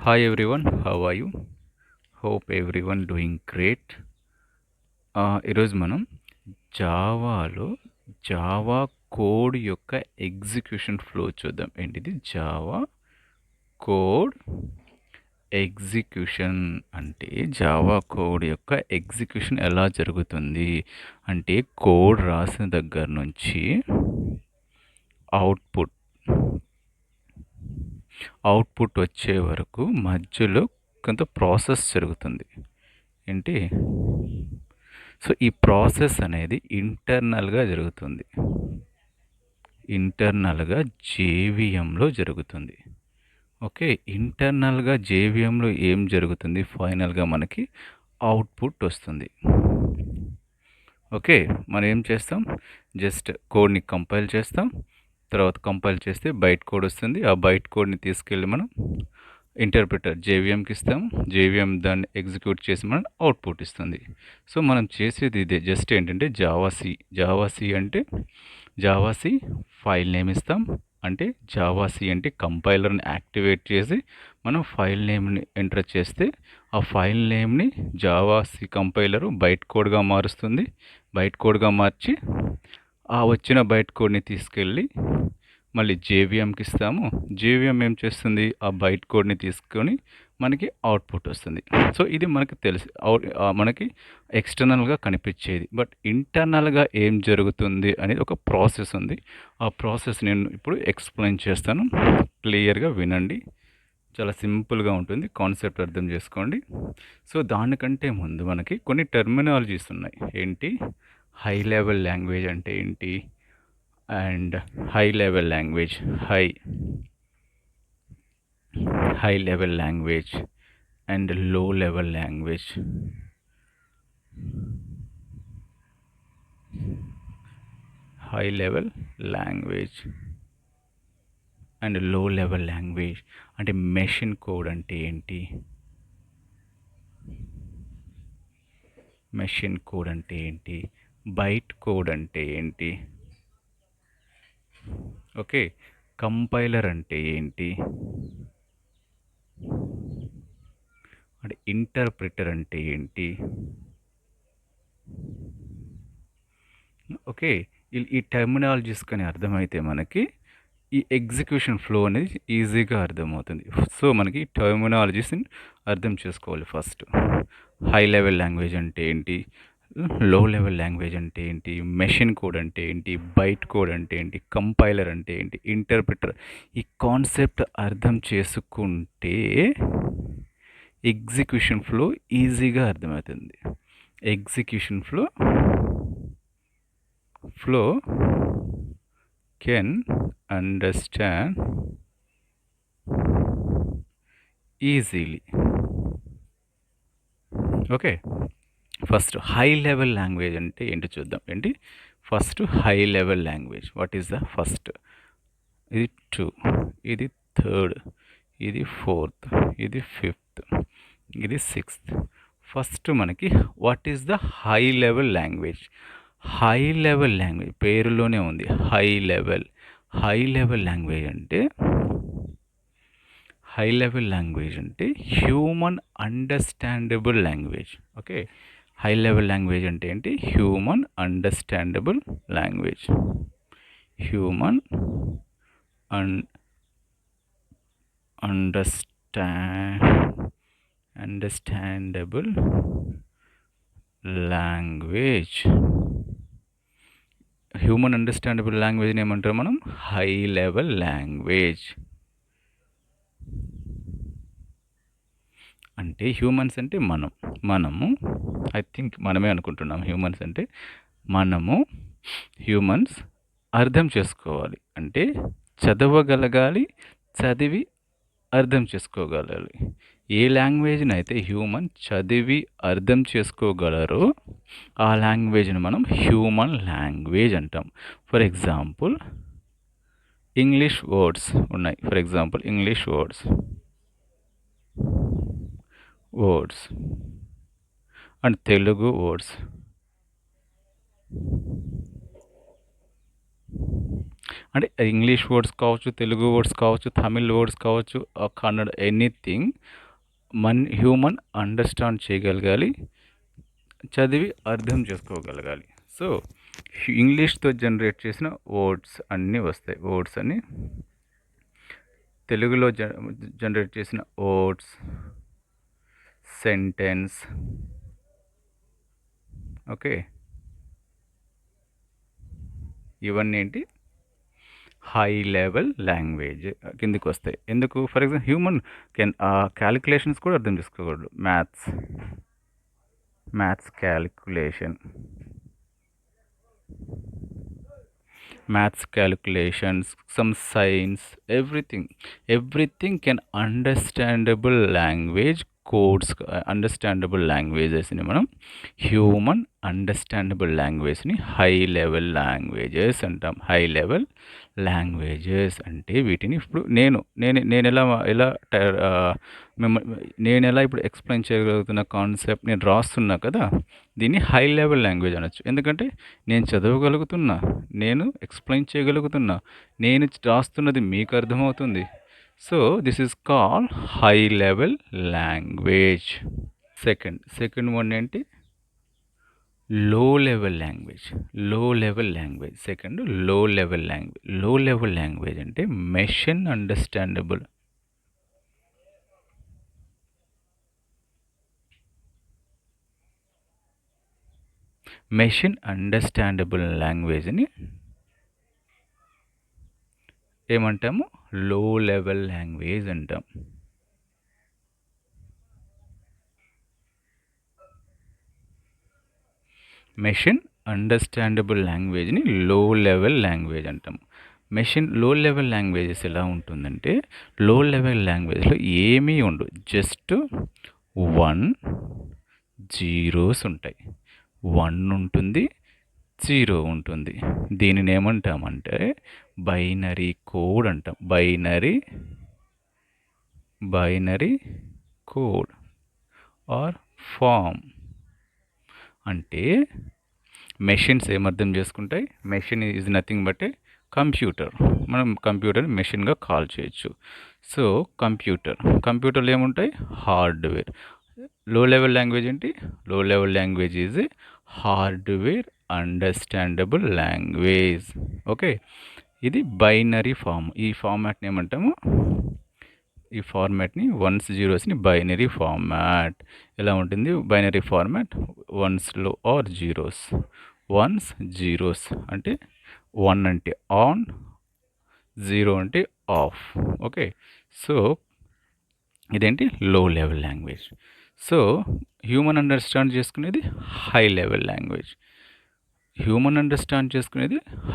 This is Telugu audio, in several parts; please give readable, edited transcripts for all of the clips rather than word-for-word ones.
Hi everyone, how are you? Hope everyone doing great. ఈరోజు మనం జావాలో జావా కోడ్ యొక్క ఎగ్జిక్యూషన్ ఫ్లో చూద్దాం. ఏంటిది జావా కోడ్ ఎగ్జిక్యూషన్ అంటే జావా కోడ్ యొక్క ఎగ్జిక్యూషన్ ఎలా జరుగుతుంది అంటే కోడ్ రాసిన దగ్గర నుంచి అవుట్పుట్ వచ్చే వరకు మధ్యలో కొంత ప్రాసెస్ జరుగుతుంది. ఏంటి? సో ఈ ప్రాసెస్ అనేది ఇంటర్నల్గా జరుగుతుంది. ఇంటర్నల్గా జేవిఎంలో జరుగుతుంది. ఓకే, ఇంటర్నల్గా జేవిఎంలో ఏం జరుగుతుంది? ఫైనల్గా మనకి అవుట్పుట్ వస్తుంది. ఓకే, మనం ఏం చేస్తాం? జస్ట్ కోడ్ని కంపైల్ చేస్తాం. తర్వాత కంపైల్ చేస్తే బైట్ కోడ్ వస్తుంది. ఆ బైట్ కోడ్ని తీసుకెళ్ళి మనం ఇంటర్ప్రిటర్ జేవిఎంకి ఇస్తాం. జేవిఎం దాన్ని ఎగ్జిక్యూట్ చేసి మనం అవుట్పుట్ ఇస్తుంది. సో మనం చేసేది ఇదే. జస్ట్ ఏంటంటే జావాసి అంటే జావాసి ఫైల్ నేమ్ ఇస్తాం. అంటే జావాసి అంటే కంపైలర్ని యాక్టివేట్ చేసి మనం ఫైల్ నేమ్ని ఎంటర్ చేస్తే ఆ ఫైల్ నేమ్ని జావాసి కంపైలరు బైట్ కోడ్గా మారుస్తుంది. బైట్ కోడ్గా మార్చి ఆ వచ్చిన బైట్ కోడ్ని తీసుకెళ్ళి మళ్ళీ జేవిఎంకి ఇస్తాము. జేవిఎం ఏం చేస్తుంది? ఆ బైట్ కోడ్ని తీసుకొని మనకి అవుట్పుట్ వస్తుంది. సో ఇది మనకి తెలుసు, మనకి ఎక్స్టర్నల్గా కనిపించేది. బట్ ఇంటర్నల్గా ఏం జరుగుతుంది అనేది ఒక ప్రాసెస్ ఉంది. ఆ ప్రాసెస్ నేను ఇప్పుడు ఎక్స్ప్లెయిన్ చేస్తాను. క్లియర్గా వినండి. చాలా సింపుల్గా ఉంటుంది, కాన్సెప్ట్ అర్థం చేసుకోండి. సో దానికంటే ముందు మనకి కొన్ని టెర్మినాలజీస్ ఉన్నాయి. ఏంటి? హై లెవెల్ లాంగ్వేజ్ అంటే ఏంటి? And high level language, high level language and low level language. High level language and low level language అంటే మెషిన్ కోడ్ అంటే ఏంటి? మెషిన్ కోడ్ అంటే ఏంటి? బైట్ కోడ్ అంటే ఏంటి? ఓకే, కంపైలర్ అంటే ఏంటి? అంటే ఇంటర్ప్రిటర్ అంటే ఏంటి? ఓకే, ఈ టెర్మినాలజీస్ కానీ అర్థమైతే మనకి ఈ ఎగ్జిక్యూషన్ ఫ్లో అనేది ఈజీగా అర్థమవుతుంది. సో మనకి టెర్మినాలజీస్ని అర్థం చేసుకోవాలి. ఫస్ట్ హై లెవెల్ లాంగ్వేజ్ అంటే ఏంటి, లో లెవెల్ లాంగ్వేజ్ అంటే ఏంటి, మెషిన్ కోడ్ అంటే ఏంటి, బైట్ కోడ్ అంటే ఏంటి, కంపైలర్ అంటే ఏంటి, ఇంటర్ప్రిటర్. ఈ కాన్సెప్ట్ అర్థం చేసుకుంటే ఎగ్జిక్యూషన్ ఫ్లో ఈజీగా అర్థమవుతుంది. Execution flow can understand easily. Okay, first high level language అంటే ఏంటి చూద్దాం. ఏంటి? First high level language. What is the first? ఇది 2, ఇది 3rd, ఇది 4th, ఇది 5th, ఇది 6th. ఫస్ట్ మనకి what is the high level language? High level language పేరులోనే ఉంది, high level. High level language అంటే human understandable language. Okay, high level language అంటే ఏంటి? Human understandable language. Human understandable language. Human understandable లాంగ్వేజ్ని ఏమంటారు మనం? High level language. అంటే హ్యూమన్స్ అంటే మనము ఐ థింక్ మనమే అనుకుంటున్నాం. హ్యూమన్స్ అంటే హ్యూమన్స్ అర్థం చేసుకోవాలి అంటే చదవగలగాలి, చదివి అర్థం చేసుకోగలగాలి. ఏ లాంగ్వేజ్ని అయితే హ్యూమన్ చదివి అర్థం చేసుకోగలరో ఆ లాంగ్వేజ్ని మనం హ్యూమన్ లాంగ్వేజ్ అంటాం. ఫర్ ఎగ్జాంపుల్ ఇంగ్లీష్ వర్డ్స్ ఉన్నాయి. English words and Telugu words. అంటే ఇంగ్లీష్ వర్డ్స్ కావచ్చు, తెలుగు వర్డ్స్ కావచ్చు, తమిళ్ వర్డ్స్ కావచ్చు, కన్నడ ఎనీథింగ్ హ్యూమన్ అండర్స్టాండ్ చేయగలగాలి, చదివి అర్థం చేసుకోగలగాలి. సో ఇంగ్లీష్తో జనరేట్ చేసిన వర్డ్స్ అన్నీ వస్తాయి. వర్డ్స్ అన్నీ తెలుగులో జనరేట్ చేసిన వర్డ్స్, సెంటెన్స్, ఓకే, ఇవన్నీ ఏంటి హై లెవెల్ లాంగ్వేజ్ కిందికి వస్తాయి. ఎందుకు? ఫర్ ఎగ్జాంపుల్ హ్యూమన్ క్యాలిక్యులేషన్స్ కూడా అర్థం చేసుకోగలడు. Maths calculation, maths calculations, some science, everything can understandable language codes, understandable లాంగ్వేజెస్ని మనం హ్యూమన్ అండర్స్టాండబుల్ లాంగ్వేజ్ని హై లెవెల్ లాంగ్వేజెస్ అంటాం. హై లెవెల్ లాంగ్వేజెస్ అంటే వీటిని ఇప్పుడు నేను ఎలా ఇప్పుడు ఎక్స్ప్లెయిన్ చేయగలుగుతున్న కాన్సెప్ట్ నేను రాస్తున్నా కదా, దీన్ని హై లెవెల్ లాంగ్వేజ్ అనొచ్చు. ఎందుకంటే నేను చదవగలుగుతున్నా, నేను ఎక్స్ప్లెయిన్ చేయగలుగుతున్నా, నేను రాస్తున్నది మీకు అర్థమవుతుంది. So this is called high level language. Second one ఏంటి? Low level language. సెకండ్ లో లెవెల్ లాంగ్వేజ్ అంటే మెషిన్ అండర్స్టాండబుల్. మెషిన్ అండర్స్టాండబుల్ లాంగ్వేజ్ని ఏమంటాము? లో లెవెల్ లాంగ్వేజ్ అంటాం. మెషిన్ అండర్స్టాండబుల్ లాంగ్వేజ్ని లో లెవెల్ లాంగ్వేజ్ అంటాం. లో లెవెల్ లాంగ్వేజెస్ ఎలా ఉంటుందంటే, లో లెవెల్ లాంగ్వేజ్లో ఏమీ ఉండవు, జస్ట్ 1 జీరోస్ ఉంటాయి. 1 ఉంటుంది, 0 ఉంటుంది. దీనిని ఏమంటామంటే బైనరీ కోడ్ అంటాం. Binary code or form. అంటే మెషిన్స్ ఏమర్థం చేసుకుంటాయి? Machine is nothing but a computer. మనం కంప్యూటర్ని మెషిన్గా కాల్ చేయొచ్చు. సో కంప్యూటర్లో ఏముంటాయి? హార్డ్వేర్. లో లెవెల్ లాంగ్వేజ్ ఏంటి? Low level language is a hardware understandable language. Okay, ఇది బైనరీ ఫామ్. ఈ ఫార్మాట్ని ఏమంటాము? ఈ ఫార్మాట్ని వన్స్ జీరోస్ని బైనరీ ఫార్మాట్. ఎలా ఉంటుంది బైనరీ ఫార్మాట్? వన్స్లో ఆర్ జీరోస్. వన్స్ జీరోస్ అంటే 1 అంటే ఆన్, 0 అంటే ఆఫ్. ఓకే, సో ఇదేంటి? Low level language. So human understand చేసుకునేది high level language.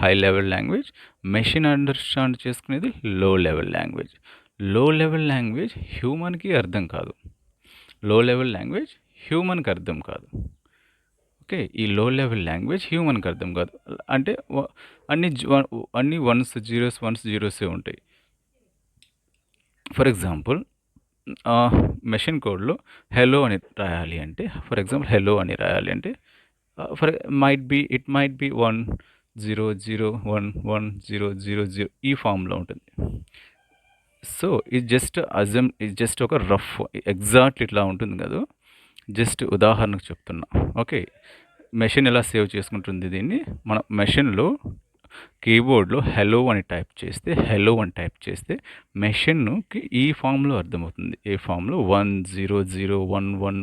High level language. Machine understand చేసుకునేది low level language. Low level language హ్యూమన్కి అర్థం కాదు. ఓకే, ఈ లో లెవెల్ లాంగ్వేజ్ హ్యూమన్కి అర్థం కాదు. అంటే అన్ని వన్స్ జీరోసే ఉంటాయి. ఫర్ ఎగ్జాంపుల్ మెషిన్ కోడ్లో హెలో అని రాయాలి అంటే, ఇట్ మైట్ బి 1 0 0 1 1 0 0 0 ఈ ఫామ్లో ఉంటుంది. సో ఇది జస్ట్ ఒక రఫ్, ఎగ్జాక్ట్ ఇట్లా ఉంటుంది కదా, జస్ట్ ఉదాహరణకు చెప్తున్నా. ఓకే, మెషిన్ ఎలా సేవ్ చేసుకుంటుంది దీన్ని? మన మెషిన్లో కీబోర్డ్లో హెలో అని టైప్ చేస్తే మెషిన్కి ఈ ఫామ్లో అర్థమవుతుంది. ఏ ఫామ్లో? 1 0 0 1 1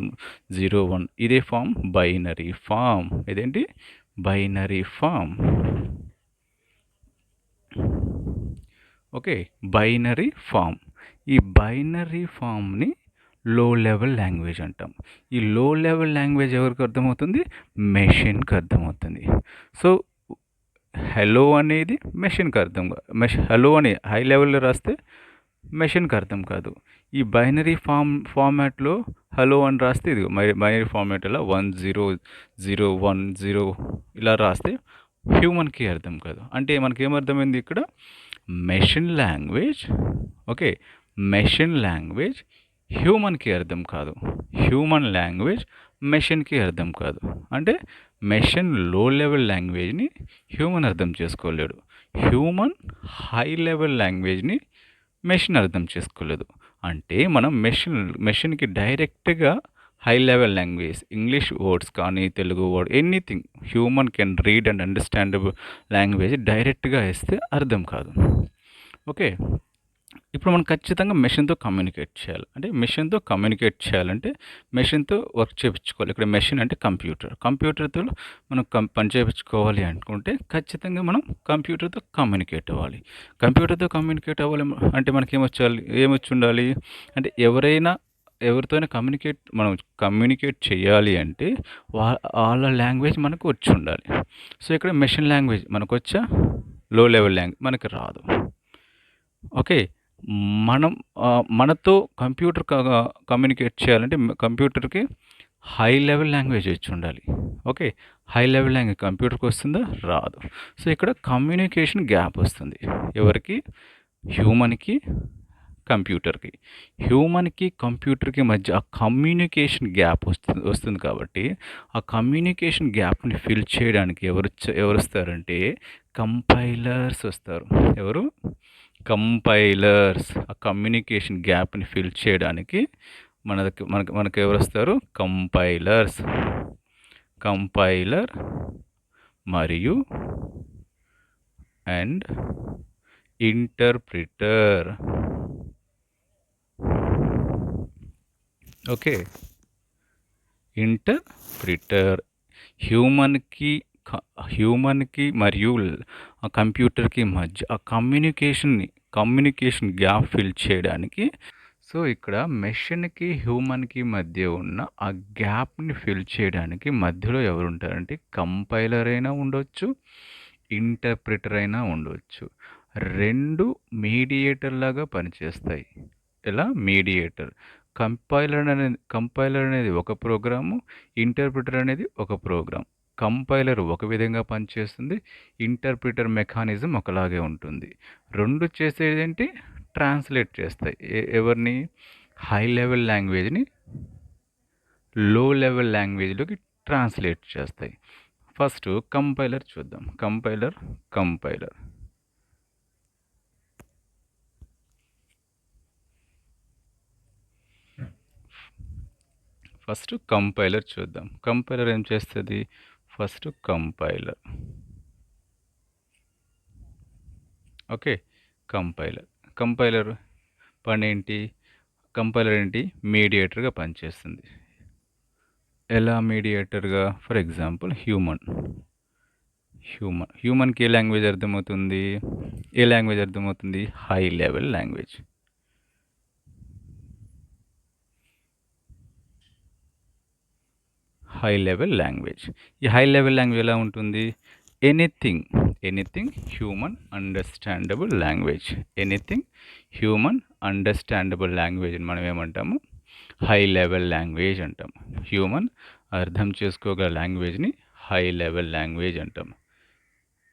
0 1. ఇదే ఫామ్ బైనరీ ఫామ్. ఇదేంటి? Binary form. Okay, binary form. ఈ బైనరీ ఫామ్ని లో లెవెల్ లాంగ్వేజ్ అంటాం. ఈ లో లెవెల్ లాంగ్వేజ్ ఎవరికి అర్థమవుతుంది? మెషిన్కి అర్థమవుతుంది. సో హెలో అనేది మెషిన్కి అర్థం కాదు. హెలో అని హై లెవెల్లో రాస్తే మెషిన్కి అర్థం కాదు. ఈ బైనరీ ఫార్మాట్లో హలో అని రాస్తే, ఇది బైనరీ ఫార్మాట్ ఇలా 1 0 0 1 0 ఇలా రాస్తే హ్యూమన్కి అర్థం కాదు. అంటే మనకి ఏమర్థమైంది ఇక్కడ? మెషిన్ లాంగ్వేజ్ హ్యూమన్కి అర్థం కాదు, హ్యూమన్ లాంగ్వేజ్ మెషిన్కి అర్థం కాదు. అంటే మెషిన్ లో లెవెల్ లాంగ్వేజ్ని హ్యూమన్ అర్థం చేసుకోలేడు, హ్యూమన్ హై లెవెల్ లాంగ్వేజ్ని మెషిన్ అర్థం చేసుకోలేదు. అంటే మనం మెషిన్కి డైరెక్ట్గా high level language English words కానీ Telugu word anything human can read and understandable language డైరెక్ట్గా ఇస్తే అర్థం కాదు. ఓకే, ఇప్పుడు మనం ఖచ్చితంగా మెషిన్తో కమ్యూనికేట్ చేయాలి. అంటే మెషిన్తో కమ్యూనికేట్ చేయాలంటే మెషిన్తో వర్క్ చేయించుకోవాలి. ఇక్కడ మెషిన్ అంటే కంప్యూటర్తో మనం పని చేయించుకోవాలి అనుకుంటే ఖచ్చితంగా మనం కంప్యూటర్తో కమ్యూనికేట్ అవ్వాలి. కంప్యూటర్తో కమ్యూనికేట్ అవ్వాలి అంటే మనకి ఏమొచ్చి ఉండాలి అంటే ఎవరితోనే మనం కమ్యూనికేట్ చేయాలి అంటే వాళ్ళ లాంగ్వేజ్ మనకు వచ్చి ఉండాలి. సో ఇక్కడ మెషిన్ లాంగ్వేజ్ మనకు వచ్చా, లో లెవెల్ లాంగ్వేజ్ మనకు రాదు. ఓకే, మనతో కంప్యూటర్ కమ్యూనికేట్ చేయాలంటే కంప్యూటర్కి హై లెవెల్ లాంగ్వేజ్ వచ్చి ఉండాలి. ఓకే, హై లెవెల్ లాంగ్వేజ్ కంప్యూటర్కి వస్తుందా? రాదు. సో ఇక్కడ కమ్యూనికేషన్ గ్యాప్ వస్తుంది. ఎవరికి? హ్యూమన్కి కంప్యూటర్కి మధ్య ఆ కమ్యూనికేషన్ గ్యాప్ వస్తుంది కాబట్టి ఆ కమ్యూనికేషన్ గ్యాప్ని ఫిల్ చేయడానికి ఎవరు వస్తారంటే కంపైలర్స్ వస్తారు. ఎవరు? కంపైలర్స్. ఆ కమ్యూనికేషన్ గ్యాప్ని ఫిల్ చేయడానికి మనకు ఎవరు వస్తారు? కంపైలర్ మరియు అండ్ ఇంటర్ప్రిటర్. ఓకే, ఇంటర్ప్రిటర్ హ్యూమన్కి మరియు కంప్యూటర్కి మధ్య ఆ కమ్యూనికేషన్ గ్యాప్ ఫిల్ చేయడానికి. సో ఇక్కడ మెషిన్కి హ్యూమన్కి మధ్య ఉన్న ఆ గ్యాప్ని ఫిల్ చేయడానికి మధ్యలో ఎవరు ఉంటారంటే కంపైలర్ అయినా ఉండొచ్చు, ఇంటర్ప్రిటర్ అయినా ఉండవచ్చు. రెండు మీడియేటర్ లాగా పనిచేస్తాయి. ఎలా? మీడియేటర్. కంపైలర్ అనేది ఒక ప్రోగ్రాము, ఇంటర్ప్రిటర్ అనేది ఒక ప్రోగ్రామ్. కంపైలర్ ఒక విధంగా పనిచేస్తుంది, ఇంటర్ప్రిటర్ మెకానిజం ఒకలాగే ఉంటుంది. రెండు చేసేదేంటి? ట్రాన్స్లేట్ చేస్తాయి. ఎవరిని? హై లెవెల్ లాంగ్వేజ్ని లో లెవెల్ లాంగ్వేజ్లోకి ట్రాన్స్లేట్ చేస్తాయి. ఫస్ట్ కంపైలర్ చూద్దాం. కంపైలర్ ఫస్ట్ కంపైలర్ చూద్దాం. కంపైలర్ ఏం చేస్తుంది? ఫస్ట్ ఓకే, కంపైలర్ పని ఏంటి? కంపైలర్ ఏంటి? మీడియేటర్గా పనిచేస్తుంది. ఎలా మీడియేటర్గా? ఫర్ ఎగ్జాంపుల్ హ్యూమన్కి ఏ లాంగ్వేజ్ అర్థమవుతుంది? High level language. ఈ హై లెవెల్ లాంగ్వేజ్ ఎలా ఉంటుంది? ఎనీథింగ్ హ్యూమన్ అండర్స్టాండబుల్ లాంగ్వేజ్ మనం ఏమంటాము? హై లెవెల్ లాంగ్వేజ్ అంటాం. హ్యూమన్ అర్థం చేసుకోగల లాంగ్వేజ్ని హై లెవెల్ లాంగ్వేజ్ అంటాం.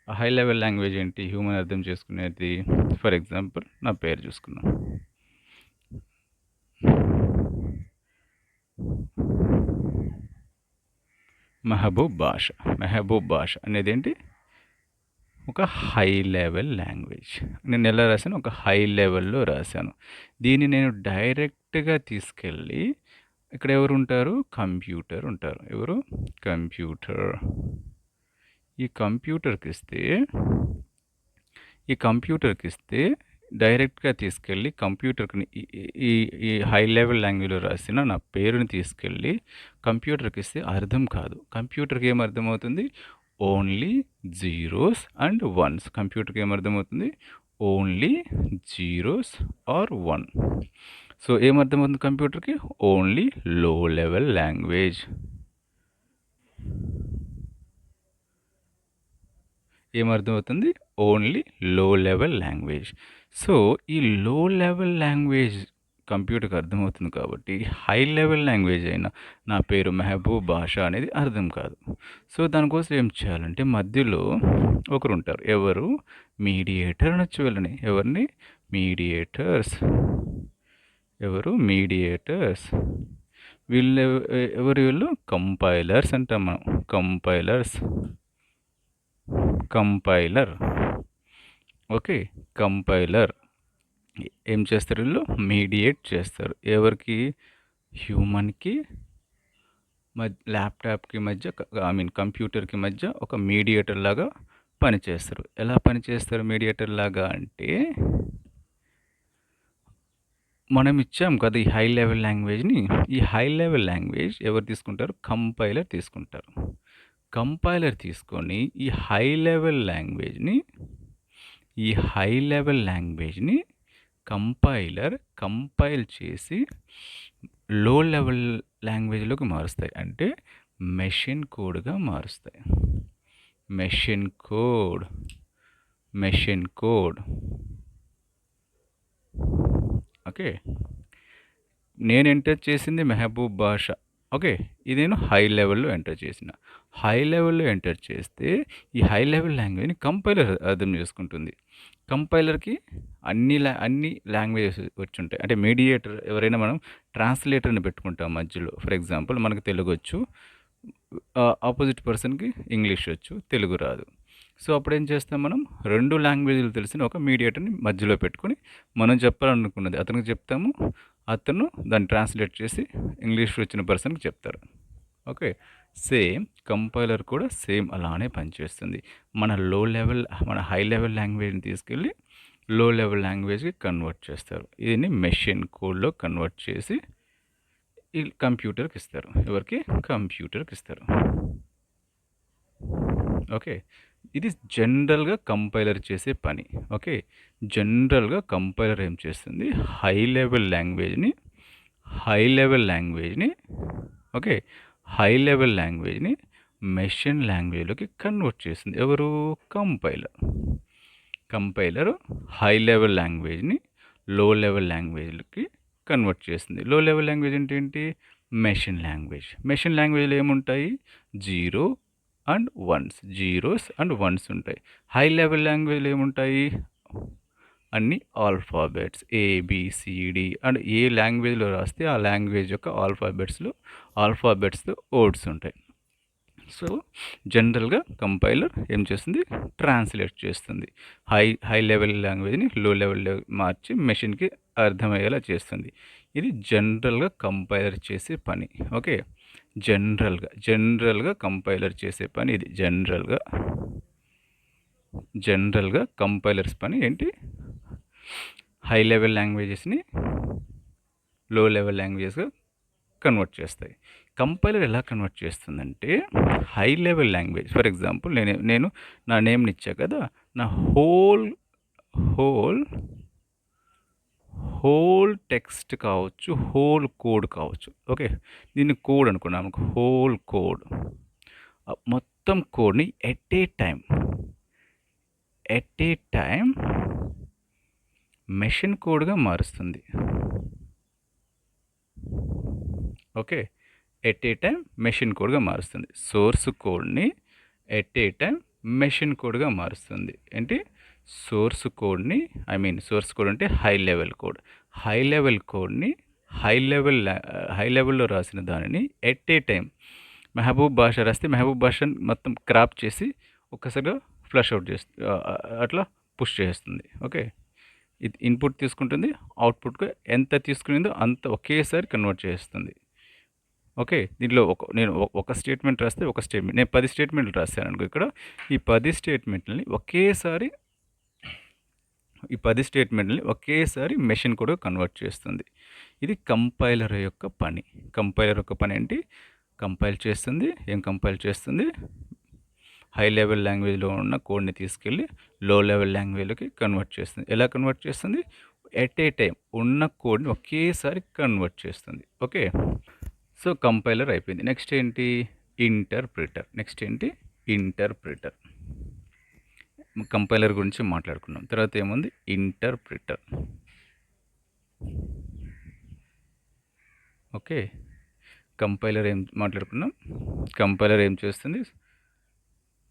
ఆ హై లెవెల్ లాంగ్వేజ్ ఏంటి? హ్యూమన్ అర్థం చేసుకునేది. ఫర్ ఎగ్జాంపుల్ నా పేరు చూసుకున్నాం. మెహబూబ్ బాషా అనేది ఏంటి? ఒక హై లెవెల్ లాంగ్వేజ్. నేను ఎలా రాశాను? ఒక హై లెవెల్లో రాశాను. దీన్ని నేను డైరెక్ట్గా తీసుకెళ్ళి ఇక్కడ ఎవరు ఉంటారు? కంప్యూటర్ ఉంటారు. ఎవరు? కంప్యూటర్. ఈ కంప్యూటర్కి ఇస్తే డైరెక్ట్గా తీసుకెళ్ళి కంప్యూటర్కి ఈ హై లెవెల్ లాంగ్వేజ్లో రాసిన నా పేరుని తీసుకెళ్ళి కంప్యూటర్కి ఇస్తే అర్థం కాదు. కంప్యూటర్కి ఏం అర్థమవుతుంది? Only zeros and ones. కంప్యూటర్కి ఏమర్థమవుతుంది? Only zeros or 1. సో ఏమర్థమవుతుంది కంప్యూటర్కి? Only low level language. ఏమర్థమవుతుంది? Only low level language. So ఈ లో లెవెల్ లాంగ్వేజ్ కంప్యూటర్కి అర్థమవుతుంది కాబట్టి హై లెవెల్ లాంగ్వేజ్ అయినా నా పేరు మెహబూబ్ బాషా అనేది అర్థం కాదు. సో దానికోసం ఏం చేయాలంటే మధ్యలో ఒకరు ఉంటారు. ఎవరు? మీడియేటర్ అనొచ్చు వీళ్ళని. ఎవరిని? మీడియేటర్స్. వీళ్ళు కంపైలర్స్ అంటాం మనం. Compiler okay. కంపైలర్ ఏం చేస్తారు వీళ్ళు? మీడియేట్ చేస్తారు. ఎవరికి? హ్యూమన్‌కి ల్యాప్‌టాప్‌కి మధ్య ఐ మీన్ కంప్యూటర్‌కి మధ్య ఒక మీడియేటర్ లాగా పనిచేస్తారు. ఎలా పనిచేస్తారు మీడియేటర్ లాగా అంటే, మనం ఇచ్చాం కదా ఈ హై లెవెల్ లాంగ్వేజ్‌ని. ఈ హై లెవెల్ లాంగ్వేజ్ ఎవరు తీసుకుంటారు? కంపైలర్ తీసుకుంటారు. కంపైలర్ తీసుకొని ఈ హై లెవెల్ లాంగ్వేజ్‌ని కంపైల్ చేసి లో లెవెల్ లాంగ్వేజ్‌లోకి మారుస్తాయి. అంటే మెషిన్ కోడ్‌గా మారుస్తాయి. Machine code. ఓకే. నేను ఎంటర్ చేసింది మెహబూబ్ బాషా. ఓకే. ఇది నేను హై లెవెల్‌లో ఎంటర్ చేసిన. హై లెవెల్‌లో ఎంటర్ చేస్తే ఈ హై లెవెల్ లాంగ్వేజ్‌ని కంపైలర్ అర్థం చేసుకుంటుంది. కంపైలర్‌కి అన్ని లాంగ్వేజెస్ వచ్చుంటాయి. అంటే మీడియేటర్ ఎవరైనా మనం ట్రాన్స్‌లేటర్‌ని పెట్టుకుంటాం మధ్యలో. ఫర్ ఎగ్జాంపుల్ మనకు తెలుగొచ్చు. ఆపోజిట్ పర్సన్‌కి ఇంగ్లీష్ వచ్చు. తెలుగు రాదు. సో, అప్పుడేం చేస్తాం మనం 2 లాంగ్వేజ్‌లు తెలిసిన ఒక మీడియేటర్‌ని మధ్యలో పెట్టుకొని మనం చెప్పాలనుకున్నది అతనికి చెప్తాము. అతను దాన్ని ట్రాన్స్‌లేట్ చేసి ఇంగ్లీష్ వచ్చిన పర్సన్‌కి చెప్తారు. ఓకే. సేమ్ కంపైలర్ కూడా సేమ్ అలానే పనిచేస్తుంది. మన హై లెవెల్ లాంగ్వేజ్‌ని తీసుకెళ్ళి లో లెవెల్ లాంగ్వేజ్‌కి కన్వర్ట్ చేస్తారు. దీన్ని మెషిన్ కోడ్‌లో కన్వర్ట్ చేసి ఈ కంప్యూటర్‌కి ఇస్తారు. ఎవరికి? కంప్యూటర్‌కి ఇస్తారు. ఓకే. ఇది జనరల్‌గా కంపైలర్ చేసే పని. ఓకే. జనరల్‌గా కంపైలర్ ఏం చేస్తుంది? హై లెవెల్ లాంగ్వేజ్‌ని హై లెవెల్ లాంగ్వేజ్‌ని ఓకే. హై లెవెల్ లాంగ్వేజ్‌ని మెషిన్ లాంగ్వేజ్‌లోకి కన్వర్ట్ చేస్తుంది. ఎవరు? కంపైలర్. కంపైలర్ హై లెవెల్ లాంగ్వేజ్‌ని లో లెవెల్ లాంగ్వేజ్‌లకి కన్వర్ట్ చేస్తుంది. లో లెవెల్ లాంగ్వేజ్ అంటే ఏంటి? Machine language. మెషిన్ లాంగ్వేజ్‌లో ఏముంటాయి? జీరోస్ అండ్ వన్స్ ఉంటాయి. హై లెవెల్ లాంగ్వేజ్‌లో ఏముంటాయి? అన్ని ఆల్ఫాబెట్స్ ఏబిసిడి అండ్ ఏ లాంగ్వేజ్‌లో రాస్తే ఆ లాంగ్వేజ్ యొక్క ఆల్ఫాబెట్స్‌తో వర్డ్స్ ఉంటాయి. సో, జనరల్‌గా కంపైలర్ ఏం చేస్తుంది? ట్రాన్స్‌లేట్ చేస్తుంది. హై లెవెల్ లాంగ్వేజ్‌ని లో లెవెల్‌లో మార్చి మెషిన్‌కి అర్థమయ్యేలా చేస్తుంది. ఇది జనరల్‌గా కంపైలర్ చేసే పని. ఓకే. జనరల్‌గా కంపైలర్ చేసే పని ఇది. జనరల్‌గా కంపైలర్స్ పని ఏంటి? హై లెవెల్ లాంగ్వేజెస్‌ని లో లెవెల్ లాంగ్వేజ్‌గా కన్వర్ట్ చేస్తాయి. కంపైలర్ ఎలా కన్వర్ట్ చేస్తుందంటే, high level language for example నేను నా నేమ్‌ని ఇచ్చా కదా! నా హోల్ టెక్స్ట్ కావచ్చు, హోల్ కోడ్ కావచ్చు. ఓకే. దీన్ని కోడ్ అనుకున్నాం. Whole code. మొత్తం కోడ్‌ని ఎట్ ఏ టైమ్ మెషిన్ కోడ్‌గా మారుస్తుంది. Okay. At a time machine కోడ్‌గా మారుస్తుంది. సోర్స్ కోడ్‌ని ఎట్ ఏ టైమ్ మెషిన్ కోడ్‌గా మారుస్తుంది. ఏంటి? సోర్స్ కోడ్‌ని సోర్స్ కోడ్ అంటే high level code. High level కోడ్‌ని హై లెవెల్‌లో రాసిన దానిని ఎట్ ఏ టైమ్ మెహబూబ్ బాషా రాస్తే మెహబూబ్ బాషాని మొత్తం క్రాప్ చేసి ఒక్కసారిగా ఫ్లష్ అవుట్ అట్లా పుష్ చేస్తుంది. ఓకే. ఇది ఇన్పుట్ తీసుకుంటుంది. అవుట్పుట్‌గా ఎంత తీసుకునిందో అంత ఒకేసారి కన్వర్ట్ చేస్తుంది. ఓకే. దీంట్లో నేను ఒక స్టేట్మెంట్ రాస్తే ఒక స్టేట్మెంట్. నేను 10 స్టేట్మెంట్లు రాశాననుకో ఇక్కడ. ఈ 10 స్టేట్మెంట్‌లని ఒకేసారి మెషిన్ కోడ్‌గా కన్వర్ట్ చేస్తుంది. ఇది కంపైలర్ యొక్క పని. కంపైలర్ యొక్క పని ఏంటి? కంపైల్ చేస్తుంది. ఏం కంపైల్ చేస్తుంది? హై లెవెల్ లాంగ్వేజ్‌లో ఉన్న కోడ్‌ని తీసుకెళ్ళి లో లెవెల్ లాంగ్వేజ్‌లోకి కన్వర్ట్ చేస్తుంది. ఎలా కన్వర్ట్ చేస్తుంది? ఎట్ ఏ టైమ్ ఉన్న కోడ్‌ని ఒకేసారి కన్వర్ట్ చేస్తుంది. ఓకే. సో, కంపైలర్ అయిపోయింది. నెక్స్ట్ ఏంటి? ఇంటర్ప్రిటర్. కంపైలర్ గురించి మాట్లాడుకున్నాం. తర్వాత ఏముంది? ఇంటర్ప్రిటర్. ఓకే. కంపైలర్ ఏం మాట్లాడుకున్నాం? కంపైలర్ ఏం చేస్తుంది?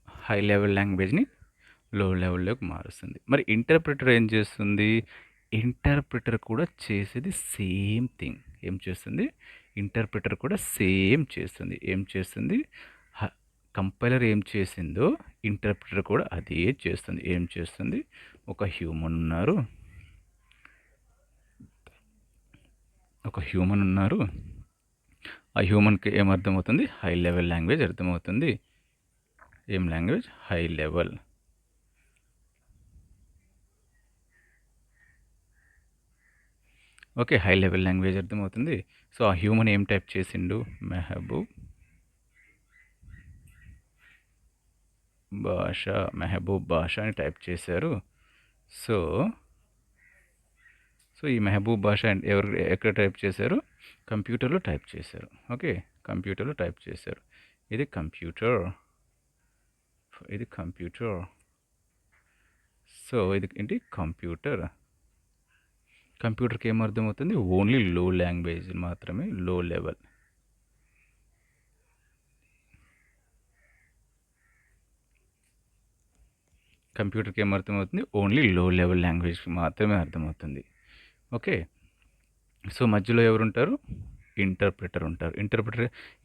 హై లెవెల్ లాంగ్వేజ్‌ని లో లెవెల్‌లోకి మారుస్తుంది. మరి ఇంటర్ప్రిటర్ ఏం చేస్తుంది? ఇంటర్ప్రిటర్ కూడా చేసేది సేమ్ థింగ్. ఏం చేస్తుంది? ఇంటర్ప్రిటర్ కూడా సేమ్ చేస్తుంది. ఏం చేస్తుంది? కంపైలర్ ఏం చేసిందో ఇంటర్ప్రిటర్ కూడా అదే చేస్తుంది. ఏం చేస్తుంది? ఒక హ్యూమన్ ఉన్నారు ఆ హ్యూమన్కి ఏం అర్థమవుతుంది? హై లెవెల్ లాంగ్వేజ్ అర్థమవుతుంది. ఏం language? High level. Okay, high level language అర్థమవుతుంది. సో ఆ హ్యూమన్ ఏం టైప్ చేసిండు? మెహబూబ్ బాషా అని టైప్ చేశారు. సో ఈ మెహబూబ్ బాషా ఎక్కడ టైప్ చేశారు? కంప్యూటర్లో టైప్ చేశారు. ఓకే, కంప్యూటర్లో టైప్ చేశారు. ఇది కంప్యూటర్. సో ఇది ఏంటి? కంప్యూటర్కి ఏం అర్థమవుతుంది? ఓన్లీ లో లాంగ్వేజ్ మాత్రమే, లో లెవెల్. కంప్యూటర్కి ఏం అర్థమవుతుంది? ఓన్లీ లో లెవెల్ లాంగ్వేజ్కి మాత్రమే అర్థమవుతుంది. ఓకే, సో మధ్యలో ఎవరు ఉంటారు? ఇంటర్ప్రిటర్ ఉంటారు.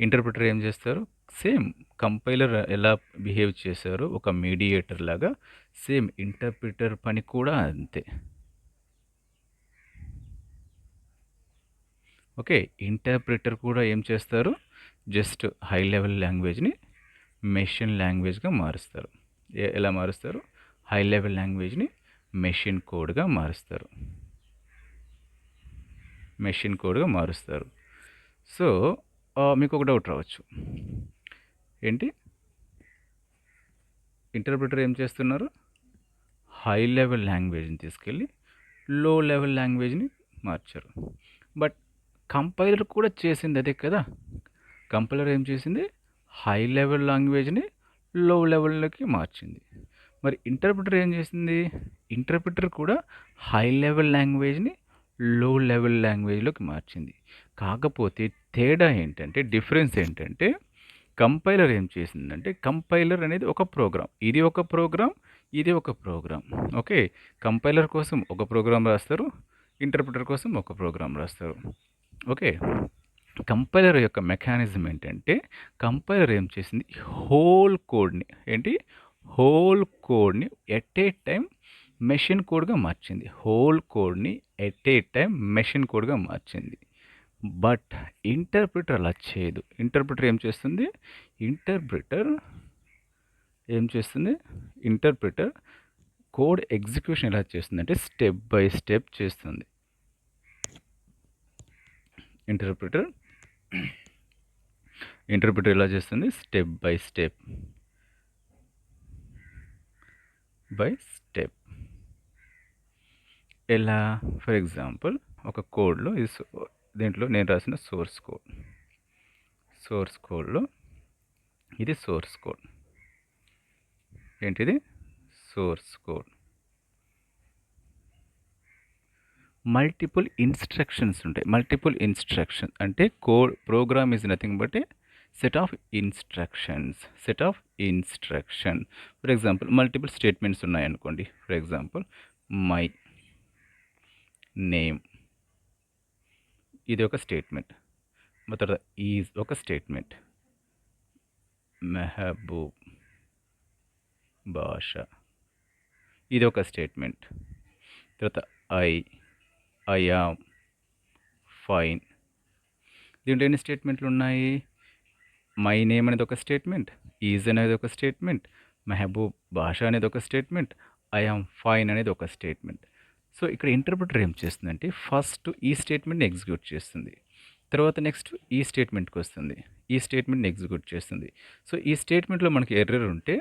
ఇంటర్ప్రిటర్ ఏం చేస్తారు? సేమ్ కంపైలర్ ఎలా బిహేవ్ చేశారో ఒక మీడియేటర్ లాగా సేమ్ ఇంటర్ప్రిటర్ పని కూడా అంతే. ఓకే, ఇంటర్ప్రిటర్ కూడా ఏం చేస్తారు? జస్ట్ హై లెవెల్ లాంగ్వేజ్ని మెషిన్ లాంగ్వేజ్గా మారుస్తారు. ఎలా మారుస్తారు? హై లెవెల్ లాంగ్వేజ్ని మెషిన్ కోడ్గా మారుస్తారు. సో మీకు ఒక డౌట్ రావచ్చు, ఏంటి ఇంటర్ప్రిటర్ ఏం చేస్తున్నారు? హై లెవెల్ లాంగ్వేజ్ని తీసుకెళ్ళి లో లెవెల్ లాంగ్వేజ్ని మార్చారు. బట్ కంపైలర్ కూడా చేసింది అదే కదా. కంపైలర్ ఏం చేసింది? హై లెవెల్ లాంగ్వేజ్ని లో లెవెల్లోకి మార్చింది. మరి ఇంటర్ప్రిటర్ ఏం చేసింది? ఇంటర్ప్రిటర్ కూడా హై లెవెల్ లాంగ్వేజ్ని లో లెవెల్ లాంగ్వేజ్లోకి మార్చింది. కాకపోతే తేడా ఏంటంటే, డిఫరెన్స్ ఏంటంటే, కంపైలర్ ఏం చేసిందంటే, కంపైలర్ అనేది ఒక ప్రోగ్రామ్, ఇది ఒక ప్రోగ్రామ్, ఇది ఒక ప్రోగ్రామ్. ఓకే, కంపైలర్ కోసం ఒక ప్రోగ్రామ్ రాస్తారు, ఇంటర్ప్రిటర్ కోసం ఒక ప్రోగ్రామ్ రాస్తారు. ఓకే, కంపైలర్ యొక్క మెకానిజం ఏంటంటే, కంపైలర్ ఏం చేసింది? హోల్ కోడ్ని ఎట్ ఏ టైం మెషిన్ కోడ్గా మార్చింది. బట్ ఇంటర్ప్రిటర్ అలా చేయదు. ఇంటర్ప్రిటర్ కోడ్ ఎగ్జిక్యూషన్ ఎలా చేస్తుంది అంటే స్టెప్ బై స్టెప్ చేస్తుంది. ఇంటర్ప్రిటర్ ఎలా చేస్తుంది? Step by step. ఎలా? ఫర్ ఎగ్జాంపుల్, ఒక కోడ్లో దీంట్లో నేను రాసిన సోర్స్ కోడ్లో ఇది సోర్స్ కోడ్. ఏంటిది? Source code. మల్టిపుల్ ఇన్స్ట్రక్షన్స్ ఉంటాయి. మల్టిపుల్ ఇన్స్ట్రక్షన్ అంటే program is nothing but a set of instruction. For example, multiple statements ఉన్నాయనుకోండి. ఫర్ ఎగ్జాంపుల్, మై నేమ్ ఇది ఒక స్టేట్మెంట్, తర్వాత ఈజ్ ఒక స్టేట్మెంట్, మెహబూబ్ బాషా ఇది ఒక స్టేట్మెంట్, తర్వాత ఐ యామ్ ఫైన్. దీంట్లో ఎన్ని స్టేట్మెంట్లు ఉన్నాయి? మై నేమ్ అనేది ఒక స్టేట్మెంట్, ఈజ్ అనేది ఒక స్టేట్మెంట్, మెహబూబ్ బాషా అనేది ఒక స్టేట్మెంట్, ఐ యామ్ ఫైన్ అనేది ఒక స్టేట్మెంట్. సో ఇక్కడ ఇంటర్ప్రిటర్ ఏం చేస్తుందంటే, ఫస్ట్ ఈ స్టేట్మెంట్ని ఎగ్జిక్యూట్ చేస్తుంది, తర్వాత నెక్స్ట్ ఈ స్టేట్మెంట్కి వస్తుంది, ఈ స్టేట్మెంట్ని ఎగ్జిక్యూట్ చేస్తుంది. సో ఈ స్టేట్మెంట్లో మనకి ఎర్రర్ ఉంటే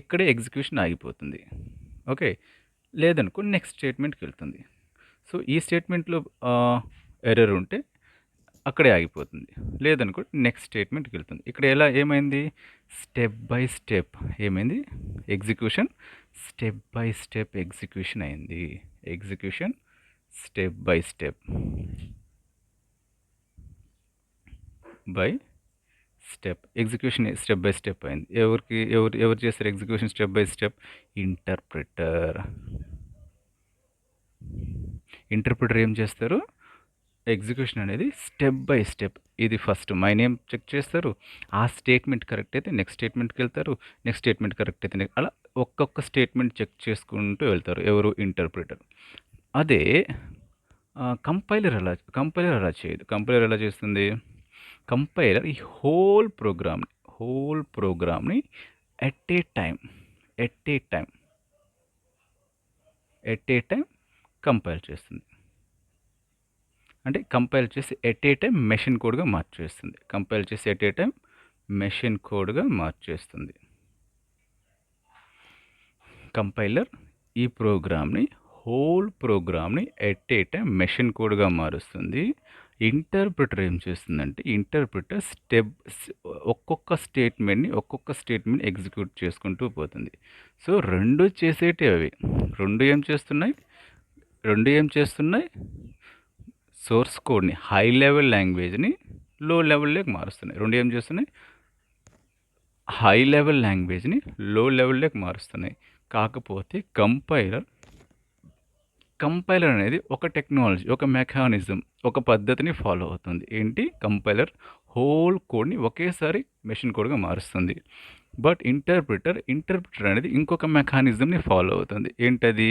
ఇక్కడే ఎగ్జిక్యూషన్ ఆగిపోతుంది. ఓకే, లేదనుకో నెక్స్ట్ స్టేట్మెంట్కి వెళ్తుంది. సో ఈ స్టేట్మెంట్లో ఎర్రర్ ఉంటే అక్కడే ఆగిపోతుంది, లేదనుకో నెక్స్ట్ స్టేట్మెంట్కి వెళ్తుంది. ఇక్కడ ఏమైంది? స్టెప్ బై స్టెప్ ఏమైంది? Execution step by step execution అయింది. Step by step execution step by step అయింది. ఎవరు చేస్తారు execution step by step? Interpreter ఏం చేస్తారు? ఎగ్జిక్యూషన్ అనేది స్టెప్ బై స్టెప్. ఇది ఫస్ట్ మై నేమ్ చెక్ చేస్తారు. ఆ స్టేట్మెంట్ కరెక్ట్ అయితే నెక్స్ట్ స్టేట్మెంట్కి వెళ్తారు. నెక్స్ట్ స్టేట్మెంట్ కరెక్ట్ అయితే అలా ఒక్కొక్క స్టేట్మెంట్ చెక్ చేసుకుంటూ వెళ్తారు ఎవరు, ఇంటర్ప్రిటర్. అదే కంపైలర్ అలా చేయదు. కంపైలర్ ఎలా చేస్తుంది? కంపైలర్ ఈ హోల్ ప్రోగ్రామ్ని ఎట్ ఏ టైం కంపైల్ చేస్తుంది. అంటే కంపైల్ చేసి ఎట్ ఏ టైం మెషిన్ కోడ్గా మార్చేస్తుంది. కంపైల్ చేసి ఎట్ ఏ టైం మెషిన్ కోడ్గా మార్చేస్తుంది. కంపైలర్ ఈ హోల్ ప్రోగ్రామ్ని ఎట్ ఏ టైం మెషిన్ కోడ్గా మారుస్తుంది. ఇంటర్ప్రిటర్ ఏం చేస్తుందంటే ఇంటర్ప్రిటర్ ఒక్కొక్క స్టేట్మెంట్ని ఎగ్జిక్యూట్ చేసుకుంటూ పోతుంది. సో రెండు చేసేటివి అవి. రెండు ఏం చేస్తున్నాయి? సోర్స్ కోడ్ని హై లెవెల్ లాంగ్వేజ్ని లో లెవెల్లోకి మారుస్తున్నాయి. రెండు ఏం చేస్తున్నాయి? హై లెవెల్ లాంగ్వేజ్ని లో లెవెల్లోకి మారుస్తున్నాయి. కాకపోతే కంపైలర్ అనేది ఒక టెక్నాలజీ, ఒక మెకానిజం, ఒక పద్ధతిని ఫాలో అవుతుంది. ఏంటి? కంపైలర్ హోల్ కోడ్ని ఒకేసారి మెషిన్ కోడ్గా మారుస్తుంది. బట్ ఇంటర్ప్రిటర్ అనేది ఇంకొక మెకానిజంని ఫాలో అవుతుంది. ఏంటది?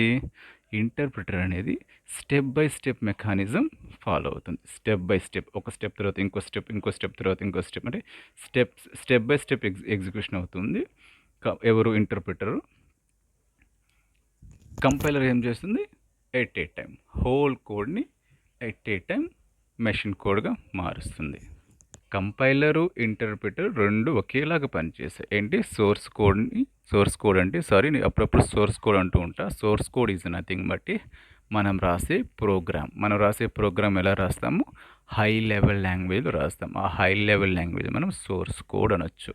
ఇంటర్ప్రిటర్ అనేది step by step mechanism follow అవుతుంది. స్టెప్ బై స్టెప్, ఒక స్టెప్ తర్వాత ఇంకో స్టెప్ తర్వాత ఇంకో స్టెప్, అంటే స్టెప్ బై స్టెప్ ఎగ్జిక్యూషన్ అవుతుంది. ఎవరు? ఇంటర్ప్రిటరు. కంపైలర్ ఏం చేస్తుంది? ఎట్ ఏ టైం హోల్ కోడ్ని ఎట్ ఏ టైం మెషిన్ కోడ్గా మారుస్తుంది. కంపైలరు, ఇంటర్ప్రిటర్ రెండు ఒకేలాగా పనిచేస్తాయి. ఏంటి? సోర్స్ కోడ్ అంటే నేను అప్పుడప్పుడు సోర్స్ కోడ్ అంటూ ఉంటా. Source code is nothing but మనం రాసే ప్రోగ్రామ్ ఎలా రాస్తాము? హై లెవెల్ లాంగ్వేజ్లో రాస్తాం. ఆ హై లెవెల్ లాంగ్వేజ్ మనం సోర్స్ కోడ్ అనొచ్చు.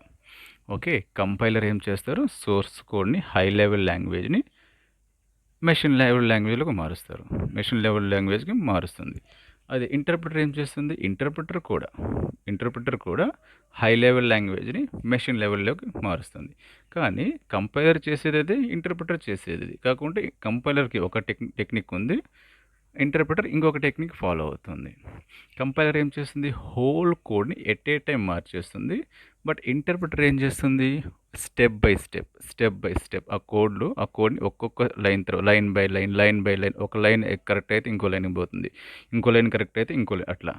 ఓకే. కంపైలర్ ఏం చేస్తారు? సోర్స్ కోడ్ని హై లెవెల్ లాంగ్వేజ్ని మెషిన్ లెవెల్ లాంగ్వేజ్లోకి మారుస్తారు. మెషిన్ లెవెల్ లాంగ్వేజ్కి మారుస్తుంది. అదే ఇంటర్ప్రిటర్ ఏం చేస్తుంది? ఇంటర్ప్రిటర్ కూడా హై లెవెల్ లాంగ్వేజ్ని మెషిన్ లెవెల్లోకి మారుస్తుంది. కానీ కంపైలర్ చేసేది అదే, ఇంటర్ప్రిటర్ చేసేది అది. కాకుంటే కంపైలర్కి ఒక టెక్నిక్ ఉంది, ఇంటర్ప్రిటర్ ఇంకొక టెక్నిక్ ఫాలో అవుతుంది. కంపైలర్ ఏం చేస్తుంది? హోల్ కోడ్ని ఎట్ ఏ టైం మార్చేస్తుంది. బట్ ఇంటర్ప్రిటర్ ఏం చేస్తుంది? స్టెప్ బై స్టెప్ ఆ కోడ్ని ఒక్కొక్క లైన్ బై లైన్ ఒక లైన్ కరెక్ట్ అయితే ఇంకో లైన్కి పోతుంది, ఇంకో లైన్ కరెక్ట్ అయితే ఇంకో లైన్, అట్లా.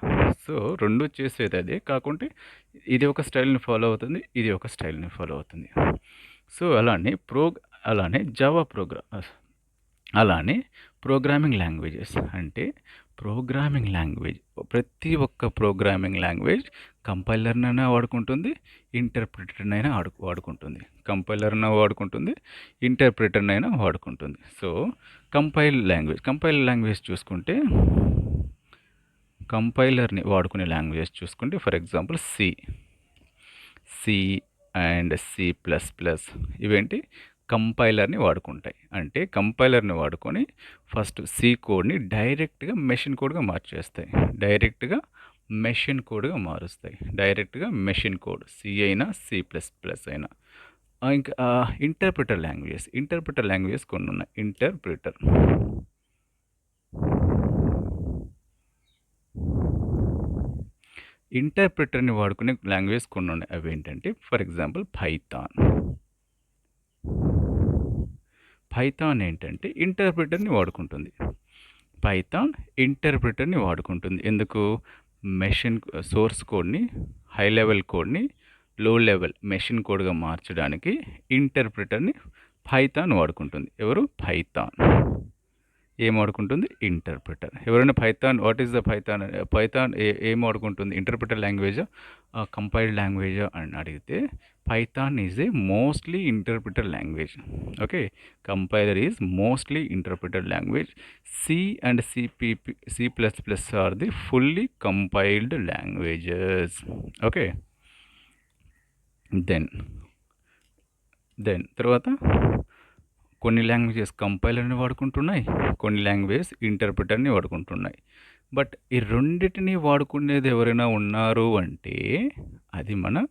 సో రెండు చేసేది అదే, కాకుంటే ఇది ఒక స్టైల్ని ఫాలో అవుతుంది, ఇది ఒక స్టైల్ని ఫాలో అవుతుంది. సో అలానే జావా ప్రోగ్రామింగ్ లాంగ్వేజెస్ అంటే ప్రతి ఒక్క ప్రోగ్రామింగ్ లాంగ్వేజ్ కంపైలర్నైనా వాడుకుంటుంది, ఇంటర్ప్రిటర్నైనా వాడుకుంటుంది. ఇంటర్ప్రిటర్నైనా వాడుకుంటుంది. సో కంపైల్ లాంగ్వేజ్ చూసుకుంటే, కంపైలర్ని వాడుకునే లాంగ్వేజ్ చూసుకుంటే for example C and C++, ఇవేంటి? కంపైలర్ని వాడుకుంటాయి. అంటే కంపైలర్ని వాడుకొని ఫస్ట్ సి కోడ్ని డైరెక్ట్గా మెషిన్ కోడ్గా మారుస్తాయి. డైరెక్ట్గా మెషిన్ కోడ్ సి అయినా C++ అయినా. ఇంకా ఇంటర్ప్రిటర్ లాంగ్వేజ్ కొన్ని ఉన్నాయి. ఇంటర్ప్రిటర్ని వాడుకునే లాంగ్వేజ్ కొన్ని ఉన్నాయి. అవి ఏంటంటే ఫర్ ఎగ్జాంపుల్ పైథాన్ ఏంటంటే ఇంటర్ప్రిటర్ని వాడుకుంటుంది. ఎందుకు? సోర్స్ కోడ్ని హై లెవెల్ కోడ్ని లో లెవెల్ మెషిన్ కోడ్గా మార్చడానికి ఇంటర్ప్రిటర్ని పైథాన్ వాడుకుంటుంది. ఎవరు? ఏం వాడుకుంటుంది? ఇంటర్ప్రిటర్. ఎవరైనా వాట్ ఈస్ ద పైథాన్ ఏం వాడుకుంటుంది? ఇంటర్ప్రిటర్ లాంగ్వేజా, కంపైల్డ్ లాంగ్వేజా అని అడిగితే Python is a mostly interpreter language. Okay. Compiler is mostly interpreter language. C and C++ are the fully compiled languages. Okay. Then తర్వాత కొన్ని లాంగ్వేజెస్ కంపైలర్ని వాడుకుంటున్నాయి, కొన్ని లాంగ్వేజెస్ ఇంటర్ప్రిటర్ని వాడుకుంటున్నాయి. బట్ ఈ రెండింటిని వాడుకునేది ఎవరైనా ఉన్నారు అంటే అది మన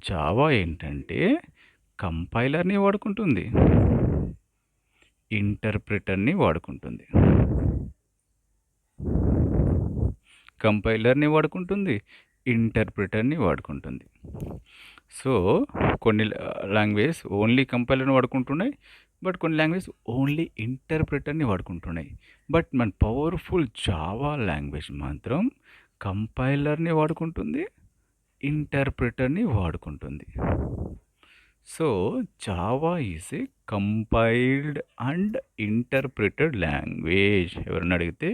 జావా ఏంటంటే కంపైలర్ని వాడుకుంటుంది, ఇంటర్ప్రిటర్ని వాడుకుంటుంది, కంపైలర్ని వాడుకుంటుంది, ఇంటర్ప్రిటర్ని వాడుకుంటుంది. సో కొన్ని లాంగ్వేజ్ ఓన్లీ కంపైలర్ని వాడుకుంటున్నాయి, బట్ కొన్ని లాంగ్వేజ్ ఓన్లీ ఇంటర్ప్రిటర్ని వాడుకుంటున్నాయి. బట్ మన పవర్ఫుల్ జావా లాంగ్వేజ్ మాత్రం కంపైలర్ని వాడుకుంటుంది, ఇంటర్ప్రిటర్ని వాడుకుంటుంది. So Java is a compiled and interpreted language. ఎవరన్నా అడిగితే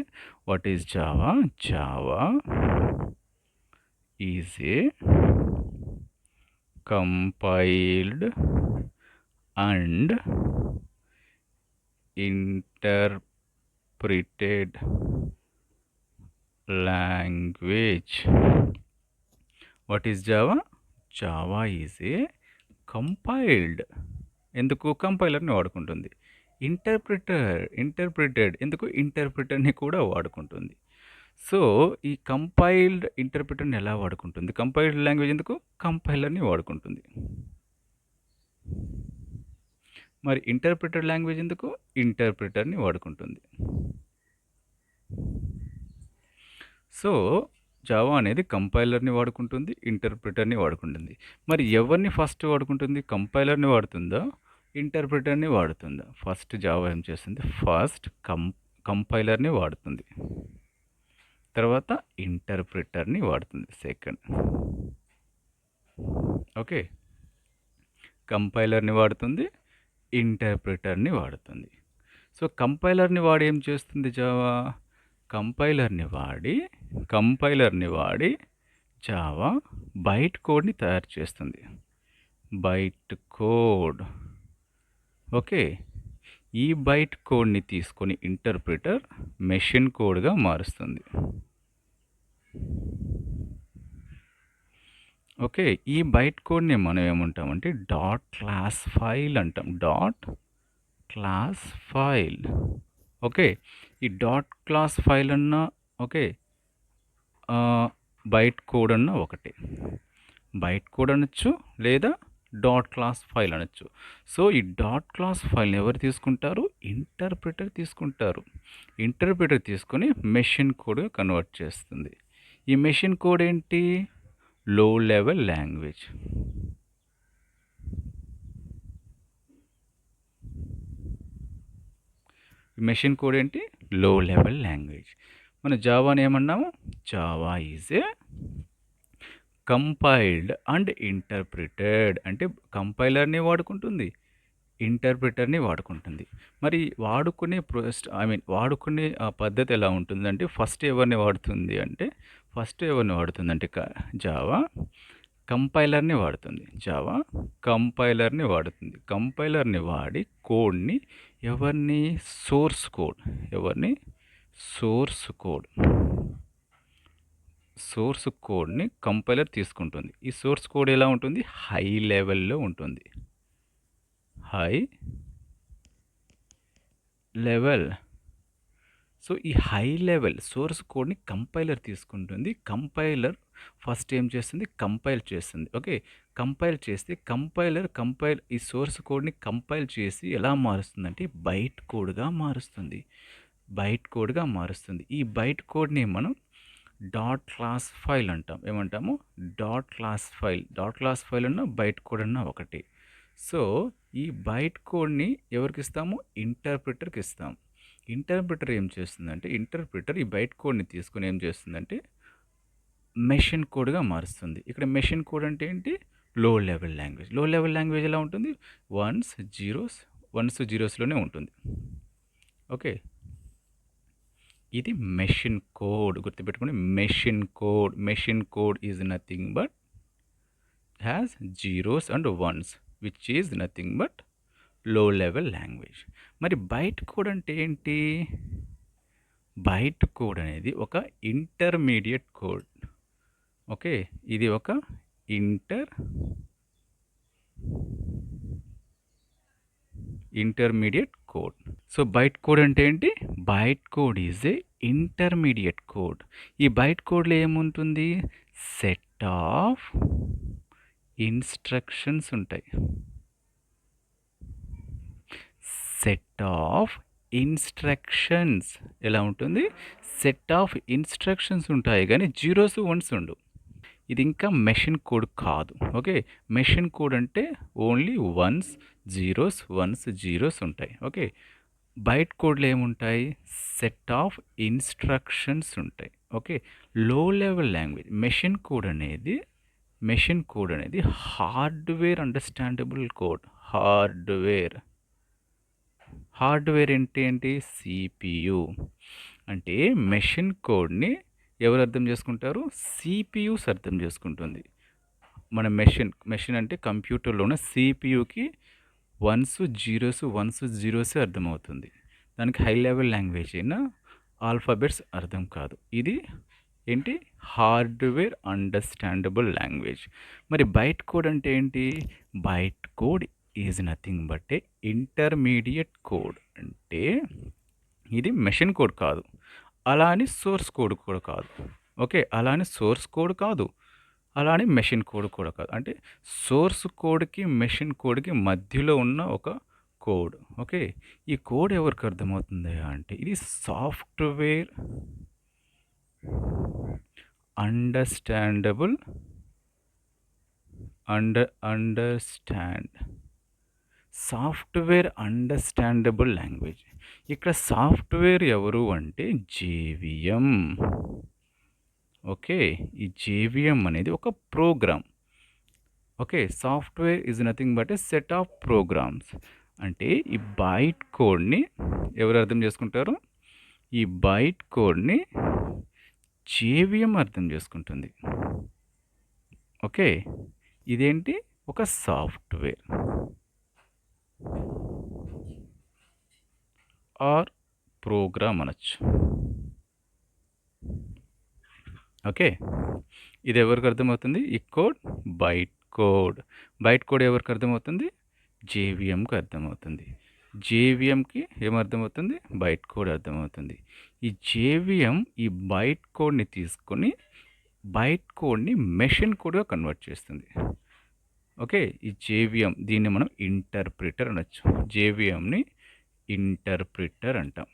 what is Java? Java is a compiled and interpreted language. What is Java? Java is a compiled, ఎందుకు? కంపైలర్ని వాడుకుంటుంది. ఇంటర్ప్రిటెడ్ ఎందుకు? ఇంటర్ప్రిటర్ని కూడా వాడుకుంటుంది. సో ఈ కంపైల్డ్ ఇంటర్ప్రిటర్ని ఎలా వాడుకుంటుంది? కంపైల్డ్ లాంగ్వేజ్ ఎందుకు? కంపైలర్ని వాడుకుంటుంది. మరి ఇంటర్ప్రిటెడ్ లాంగ్వేజ్ ఎందుకు? ఇంటర్ప్రిటర్ని వాడుకుంటుంది. సో జావా అనేది కంపైలర్ని వాడుకుంటుంది, ఇంటర్ప్రిటర్ని వాడుకుంటుంది. మరి ఎవరిని ఫస్ట్ వాడుకుంటుంది? కంపైలర్ని వాడుతుందా, ఇంటర్ప్రిటర్ని వాడుతుందా? ఫస్ట్ జావా ఏం చేస్తుంది? ఫస్ట్ కంపైలర్ని వాడుతుంది, తర్వాత ఇంటర్ప్రిటర్ని వాడుతుంది సెకండ్. ఓకే, కంపైలర్ని వాడుతుంది, ఇంటర్ప్రిటర్ని వాడుతుంది. సో కంపైలర్ని వాడి ఏం చేస్తుంది జావా? కంపైలర్ని వాడి జావా బైట్ కోడ్ని తయారు చేస్తుంది. Byte code. ఓకే, ఈ బైట్ కోడ్ని తీసుకొని ఇంటర్ప్రిటర్ మెషిన్ కోడ్గా మారుస్తుంది. ఓకే, ఈ బైట్ కోడ్ని మనం ఏమంటామంటే డాట్ క్లాస్ ఫైల్ అంటాం. Dot class file. ఓకే, ఈ డాట్ క్లాస్ ఫైల్ అన్న ఓకే, బైట్ కోడ్ అన్న ఒకటే. బైట్ కోడ్ అనొచ్చు లేదా డాట్ క్లాస్ ఫైల్ అనొచ్చు. సో ఈ డాట్ క్లాస్ ఫైల్ని ఎవరు తీసుకుంటారు? ఇంటర్ప్రిటర్ తీసుకుంటారు. ఇంటర్ప్రిటర్ తీసుకొని మెషిన్ కోడ్గా కన్వర్ట్ చేస్తుంది. ఈ మెషిన్ కోడ్ ఏంటి? Low level language. Machine code ఏంటి? Low level language. మన జావాని ఏమన్నాము? Java is a compiled and interpreted. అంటే కంపైలర్ని వాడుకుంటుంది, ఇంటర్ప్రిటర్ని వాడుకుంటుంది. మరి వాడుకునే వాడుకునే పద్ధతి ఎలా ఉంటుందంటే ఫస్ట్ ఎవరిని వాడుతుంది అంటే జావా కంపైలర్ని వాడుతుంది. జావా కంపైలర్ని వాడుతుంది. కంపైలర్ని వాడి కోడ్ని ఎవరిని? Source code. ఎవరిని? సోర్స్ కోడ్ని కంపైలర్ తీసుకుంటుంది. ఈ సోర్స్ కోడ్ ఎలా ఉంటుంది? హై లెవెల్లో ఉంటుంది. High level. సో ఈ హై లెవెల్ సోర్స్ కోడ్ని కంపైలర్ తీసుకుంటుంది. కంపైలర్ ఫస్ట్ ఏం చేస్తుంది? కంపైల్ చేస్తుంది. ఓకే, కంపైల్ చేస్తే కంపైల్ ఈ సోర్స్ కోడ్ని కంపైల్ చేసి ఎలా మారుస్తుందంటే బైట్ కోడ్గా మారుస్తుంది. ఈ బైట్ కోడ్ని మనం డాట్ క్లాస్ ఫైల్ అంటాం. ఏమంటాము? డాట్ క్లాస్ ఫైల్ అన్న బైట్ కోడ్ అన్న ఒకటి. సో ఈ బైట్ కోడ్ని ఎవరికి ఇస్తాము? ఇంటర్ప్రిటర్కి ఇస్తాం. ఇంటర్ప్రిటర్ ఏం చేస్తుందంటే ఈ బైట్ కోడ్ని తీసుకొని ఏం చేస్తుందంటే మెషిన్ కోడ్గా మారుస్తుంది. ఇక్కడ మెషిన్ కోడ్ అంటే ఏంటి? లో లెవెల్ లాంగ్వేజ్ ఎలా ఉంటుంది? వన్స్ జీరోస్లోనే ఉంటుంది. ఓకే, ఇది మెషిన్ కోడ్. గుర్తుపెట్టుకోండి, machine code is nothing but has zeros and ones which is nothing but లో లెవెల్ లాంగ్వేజ్. మరి బైట్ కోడ్ అంటే ఏంటి? బైట్ కోడ్ అనేది ఒక ఇంటర్మీడియట్ కోడ్. ఓకే, ఇది ఒక intermediate code. So byte code అంటే ఏంటి? Byte code is a intermediate code. ఈ బైట్ కోడ్లో ఏముంటుంది? సెట్ ఆఫ్ ఇన్స్ట్రక్షన్స్ ఉంటాయి. Set of instructions. ఎలా ఉంటుంది? సెట్ ఆఫ్ ఇన్స్ట్రక్షన్స్ ఉంటాయి కానీ జీరోస్ వన్స్ ఉండవు. ఇది ఇంకా మెషిన్ కోడ్ కాదు. ఓకే, మెషిన్ కోడ్ అంటే only once zeros, ones zeros ఉంటాయి. ఓకే, బైట్ కోడ్లో ఏముంటాయి? సెట్ ఆఫ్ ఇన్స్ట్రక్షన్స్ ఉంటాయి. ఓకే, లో లెవెల్ లాంగ్వేజ్. మెషిన్ కోడ్ అనేది హార్డ్వేర్ అండర్స్టాండబుల్ కోడ్. హార్డ్వేర్ ఏంటి? సిపియు. అంటే మెషిన్ కోడ్ని ఎవరు అర్థం చేసుకుంటారు? సిపియూస్ అర్థం చేసుకుంటుంది. మన మెషిన్ అంటే కంప్యూటర్లో ఉన్న సిపియుకి వన్స్ జీరోస్ అర్థమవుతుంది. దానికి హై లెవెల్ లాంగ్వేజ్ అయినా ఆల్ఫాబెట్స్ అర్థం కాదు. ఇది ఏంటి? Hardware understandable language. మరి బైట్ కోడ్ అంటే ఏంటి? Byte code is nothing but a intermediate code. అంటే ఇది మెషిన్ కోడ్ కాదు, అలా అని సోర్స్ కోడ్ కూడా కాదు. ఓకే, అలా అని సోర్స్ కోడ్ కాదు, అలా అని మెషిన్ కోడ్ కూడా కాదు. అంటే సోర్స్ కోడ్కి మెషిన్ కోడ్కి మధ్యలో ఉన్న ఒక కోడ్. ఓకే, ఈ కోడ్ ఎవరికి అర్థమవుతుంది అంటే ఇది software understandable software understandable language. ఇక్కడ సాఫ్ట్వేర్ ఎవరు అంటే జేవిఎం. ఓకే, ఈ జేవిఎం అనేది ఒక program. Okay, software is nothing but a set of programs. అంటే ఈ బైట్ కోడ్ని ఎవరు అర్థం చేసుకుంటారు? ఈ బైట్ కోడ్ని జేవిఎం అర్థం చేసుకుంటుంది. ఓకే, ఇదేంటి? ఒక సాఫ్ట్వేర్ ఆర్ ప్రోగ్రామ్ అనొచ్చు. ఓకే, ఇది ఎవరికి అర్థమవుతుంది? ఈ కోడ్ బైట్ కోడ్ ఎవరికి అర్థమవుతుంది? జేవిఎంకి అర్థమవుతుంది. జేవిఎంకి ఏమర్థమవుతుంది? బైట్ కోడ్ అర్థమవుతుంది. ఈ జేవిఎం ఈ బైట్ కోడ్ని తీసుకొని బైట్ కోడ్ని మెషిన్ కోడ్గా కన్వర్ట్ చేస్తుంది. ఓకే, ఈ జేవిఎం దీన్ని మనం ఇంటర్ప్రిటర్ అనొచ్చు. జేవిఎంని ఇంటర్ప్రిటర్ అంటాం.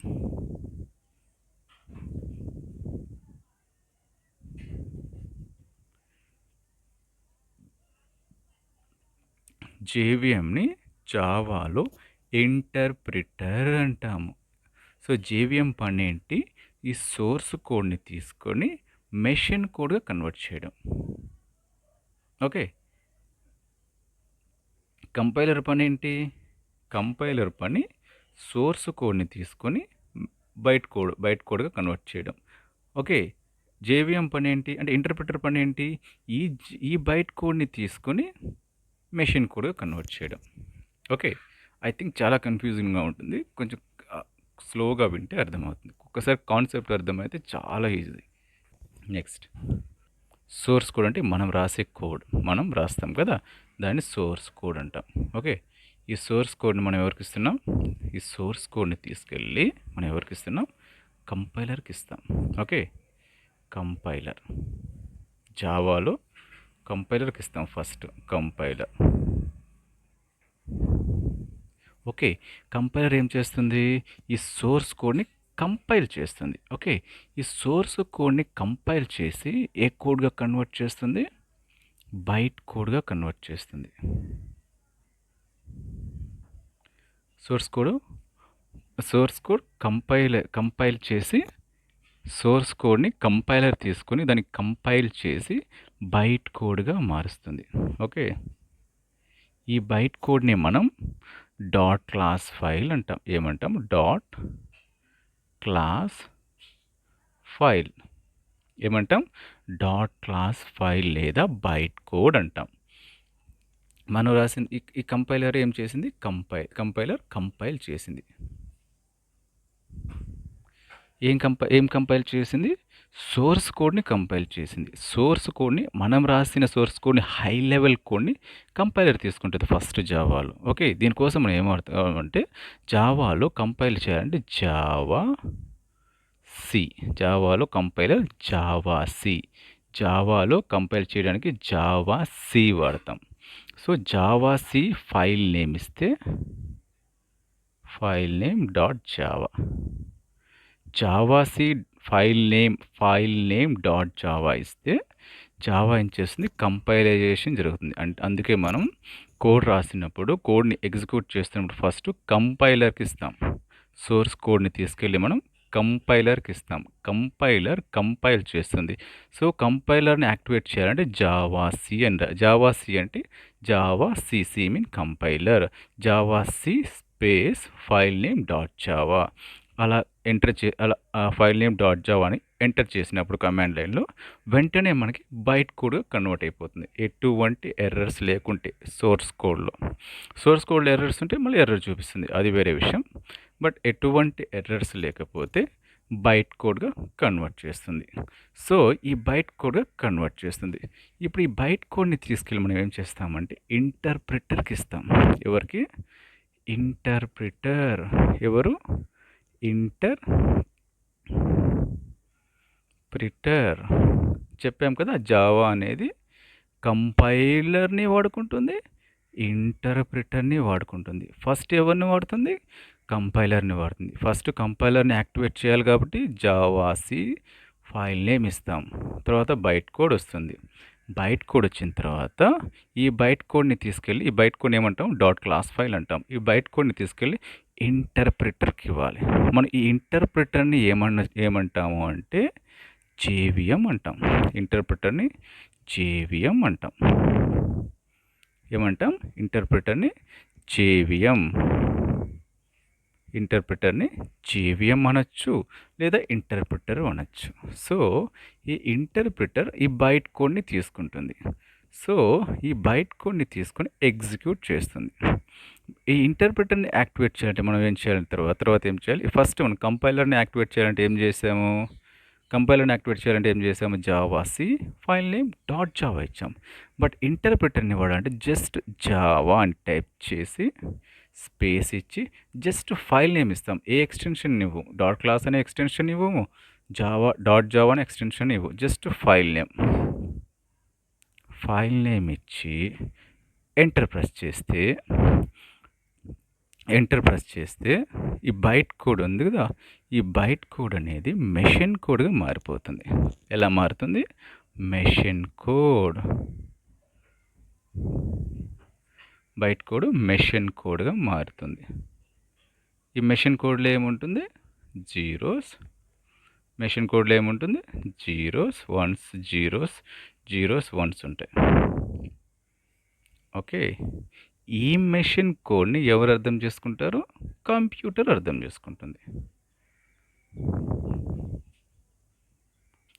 జేవిఎంని జావాలో ఇంటర్ప్రిటర్ అంటాము. సో జేవిఎం పని ఏంటి? ఈ సోర్స్ కోడ్ని తీసుకొని మెషిన్ కోడ్గా కన్వర్ట్ చేయడం. ఓకే, కంపైలర్ పని ఏంటి? కంపైలర్ పని సోర్స్ కోడ్ని తీసుకొని బైట్ కోడ్గా కన్వర్ట్ చేయడం. ఓకే, జేవిఎం పని ఏంటి అంటే ఇంటర్ప్రిటర్ పని ఏంటి? ఈ బైట్ కోడ్ని తీసుకొని మెషిన్ కోడ్గా కన్వర్ట్ చేయడం. ఓకే, ఐ థింక్ చాలా కన్ఫ్యూజింగ్గా ఉంటుంది. కొంచెం స్లోగా వింటే అర్థమవుతుంది. ఒక్కసారి కాన్సెప్ట్ అర్థమైతే చాలా ఈజీ. నెక్స్ట్, సోర్స్ కోడ్ అంటే మనం రాసే కోడ్, మనం రాస్తాం కదా, దాన్ని సోర్స్ కోడ్ అంటాం. ఓకే, ఈ సోర్స్ కోడ్ని మనం ఎవరికి ఇస్తున్నాం? ఈ సోర్స్ కోడ్ని తీసుకెళ్ళి మనం ఎవరికి ఇస్తున్నాం? కంపైలర్కి ఇస్తాం. ఓకే, కంపైలర్ జావాలో కంపైలర్కి ఇస్తాం. First compiler. ఓకే, కంపైలర్ ఏం చేస్తుంది? ఈ సోర్స్ కోడ్ని కంపైల్ చేస్తుంది. ఓకే, ఈ సోర్స్ కోడ్ని కంపైల్ చేసి ఏ కోడ్గా కన్వర్ట్ చేస్తుంది? బైట్ కోడ్గా కన్వర్ట్ చేస్తుంది. సోర్స్ కోడ్ కంపైల్ చేసి సోర్స్ కోడ్ని కంపైలర్ తీసుకొని దాన్ని కంపైల్ చేసి బైట్ కోడ్గా మారుస్తుంది. ఓకే, ఈ బైట్ కోడ్ని మనం డాట్ క్లాస్ ఫైల్ అంటాం. ఏమంటాం? Dot class file. ఏమంటాం? డాట్ క్లాస్ ఫైల్ లేదా బైట్ కోడ్ అంటాం. మనం రాసింది ఈ కంపైలర్ ఏం చేసింది? కంపైలర్ కంపైల్ చేసింది. ఏం కంపైల్ చేసింది? సోర్స్ కోడ్ని కంపైల్ చేసింది. సోర్స్ కోడ్ని మనం రాసిన సోర్స్ కోడ్ని హై లెవెల్ కోడ్ని కంపైలర్ తీసుకుంటుంది ఫస్ట్ జావాలో. ఓకే, దీనికోసం మనం ఏమవుతామంటే జావాలో కంపైల్ చేయాలంటే జావాలో కంపైలర్ జావాలో కంపైల్ చేయడానికి జావా సి వాడతాం. So Java C file name ఇస్తే file name dot Java. Javac file name dot Java ఇస్తే జావా ఏం చేస్తుంది, కంపైలైజేషన్ జరుగుతుంది. అంటే అందుకే మనం కోడ్ రాసినప్పుడు కోడ్ని ఎగ్జిక్యూట్ చేస్తున్నప్పుడు ఫస్ట్ కంపైలర్కి ఇస్తాం. సోర్స్ కోడ్ని తీసుకెళ్ళి మనం కంపైలర్కి ఇస్తాం. కంపైలర్ కంపైల్ చేస్తుంది. సో కంపైలర్ని యాక్టివేట్ చేయాలంటే జావాసి జావాసి అంటే Java CC mean compiler. జావాసి space file name dot Java అలా ఫైల్ నేమ్ డాట్ జావా అని ఎంటర్ చేసినప్పుడు కమాండ్ లైన్లో వెంటనే మనకి బైట్ కోడ్గా కన్వర్ట్ అయిపోతుంది. ఎటువంటి ఎర్రర్స్ లేకుంటే సోర్స్ కోడ్లో ఎర్రర్స్ ఉంటే మళ్ళీ ఎర్రర్ చూపిస్తుంది, అది వేరే విషయం. బట్ ఎటువంటి ఎర్రర్స్ లేకపోతే బైట్ కోడ్గా కన్వర్ట్ చేస్తుంది. సో ఈ బైట్ కోడ్గా కన్వర్ట్ చేస్తుంది. ఇప్పుడు ఈ బైట్ కోడ్ని తీసుకెళ్ళి మనం ఏం చేస్తామంటే ఇంటర్ప్రిటర్కి ఇస్తాం. ఎవరికి? ఇంటర్ప్రిటర్. ఎవరు? ఇంటర్ప్రిటర్. చెప్పాం కదా, జావా అనేది కంపైలర్ని వాడుకుంటుంది, ఇంటర్ప్రిటర్ని వాడుకుంటుంది. ఫస్ట్ ఎవరిని వాడుతుంది? కంపైలర్ని వాడుతుంది. ఫస్ట్ కంపైలర్ని యాక్టివేట్ చేయాలి కాబట్టి జావాసి ఫైల్ నేమ్ ఇస్తాం. తర్వాత బైట్ కోడ్ వస్తుంది. బైట్ కోడ్ వచ్చిన తర్వాత ఈ బైట్ కోడ్ని తీసుకెళ్ళి, ఈ బైట్ కోడ్ ఏమంటాం? డాట్ క్లాస్ ఫైల్ అంటాం. ఈ బైట్ కోడ్ని తీసుకెళ్ళి ఇంటర్ప్రిటర్కి ఇవ్వాలి. మనం ఈ ఇంటర్ప్రిటర్ని ఏమంటాము అంటే జేవిఎం అంటాం. ఇంటర్ప్రిటర్ని జేవిఎం అంటాం. ఏమంటాం? ఇంటర్ప్రిటర్ని జేవిఎం. ఇంటర్ప్రిటర్ని జేవిఎం అనొచ్చు, లేదా ఇంటర్ప్రిటర్ అనొచ్చు. సో ఈ ఇంటర్ప్రిటర్ ఈ బైట్ కోడ్ని తీసుకుంటుంది. సో ఈ బైట్ కోడ్ని తీసుకొని ఎగ్జిక్యూట్ చేస్తుంది. ఈ ఇంటర్ప్రిటర్ని యాక్టివేట్ చేయాలంటే మనం ఏం చేయాలి? తర్వాత ఏం చేయాలి? ఫస్ట్ మనం కంపైలర్ని యాక్టివేట్ చేయాలంటే ఏం చేసాము? Javac file name dot Java ఇచ్చాం. బట్ ఇంటర్ప్రిటర్ని వాడాలంటే జస్ట్ జావా అని టైప్ చేసి స్పేస్ ఇచ్చి జస్ట్ ఫైల్ నేమ్ ఇస్తాం. ఏ ఎక్స్టెన్షన్ ఇవ్వు, డాట్ క్లాస్ అనే ఎక్స్టెన్షన్ ఇవ్వు, జావా అనే ఎక్స్టెన్షన్ ఇవ్వు, జస్ట్ ఫైల్ నేమ్ ఇచ్చి ఎంటర్ ప్రెస్ చేస్తే ఈ బైట్ కోడ్ ఉంది కదా, ఈ బైట్ కోడ్ అనేది మెషిన్ కోడ్గా మారిపోతుంది. ఎలా మారుతుంది? Machine code. Byte code machine కోడ్గా మారుతుంది. ఈ మెషిన్ కోడ్లో ఏముంటుంది? జీరోస్. మెషిన్ కోడ్లో ఏముంటుంది? జీరోస్ వన్స్ ఉంటాయి. ఓకే, ఈ మెషిన్ కోడ్ని ఎవరు అర్థం చేసుకుంటారు? కంప్యూటర్ అర్థం చేసుకుంటుంది.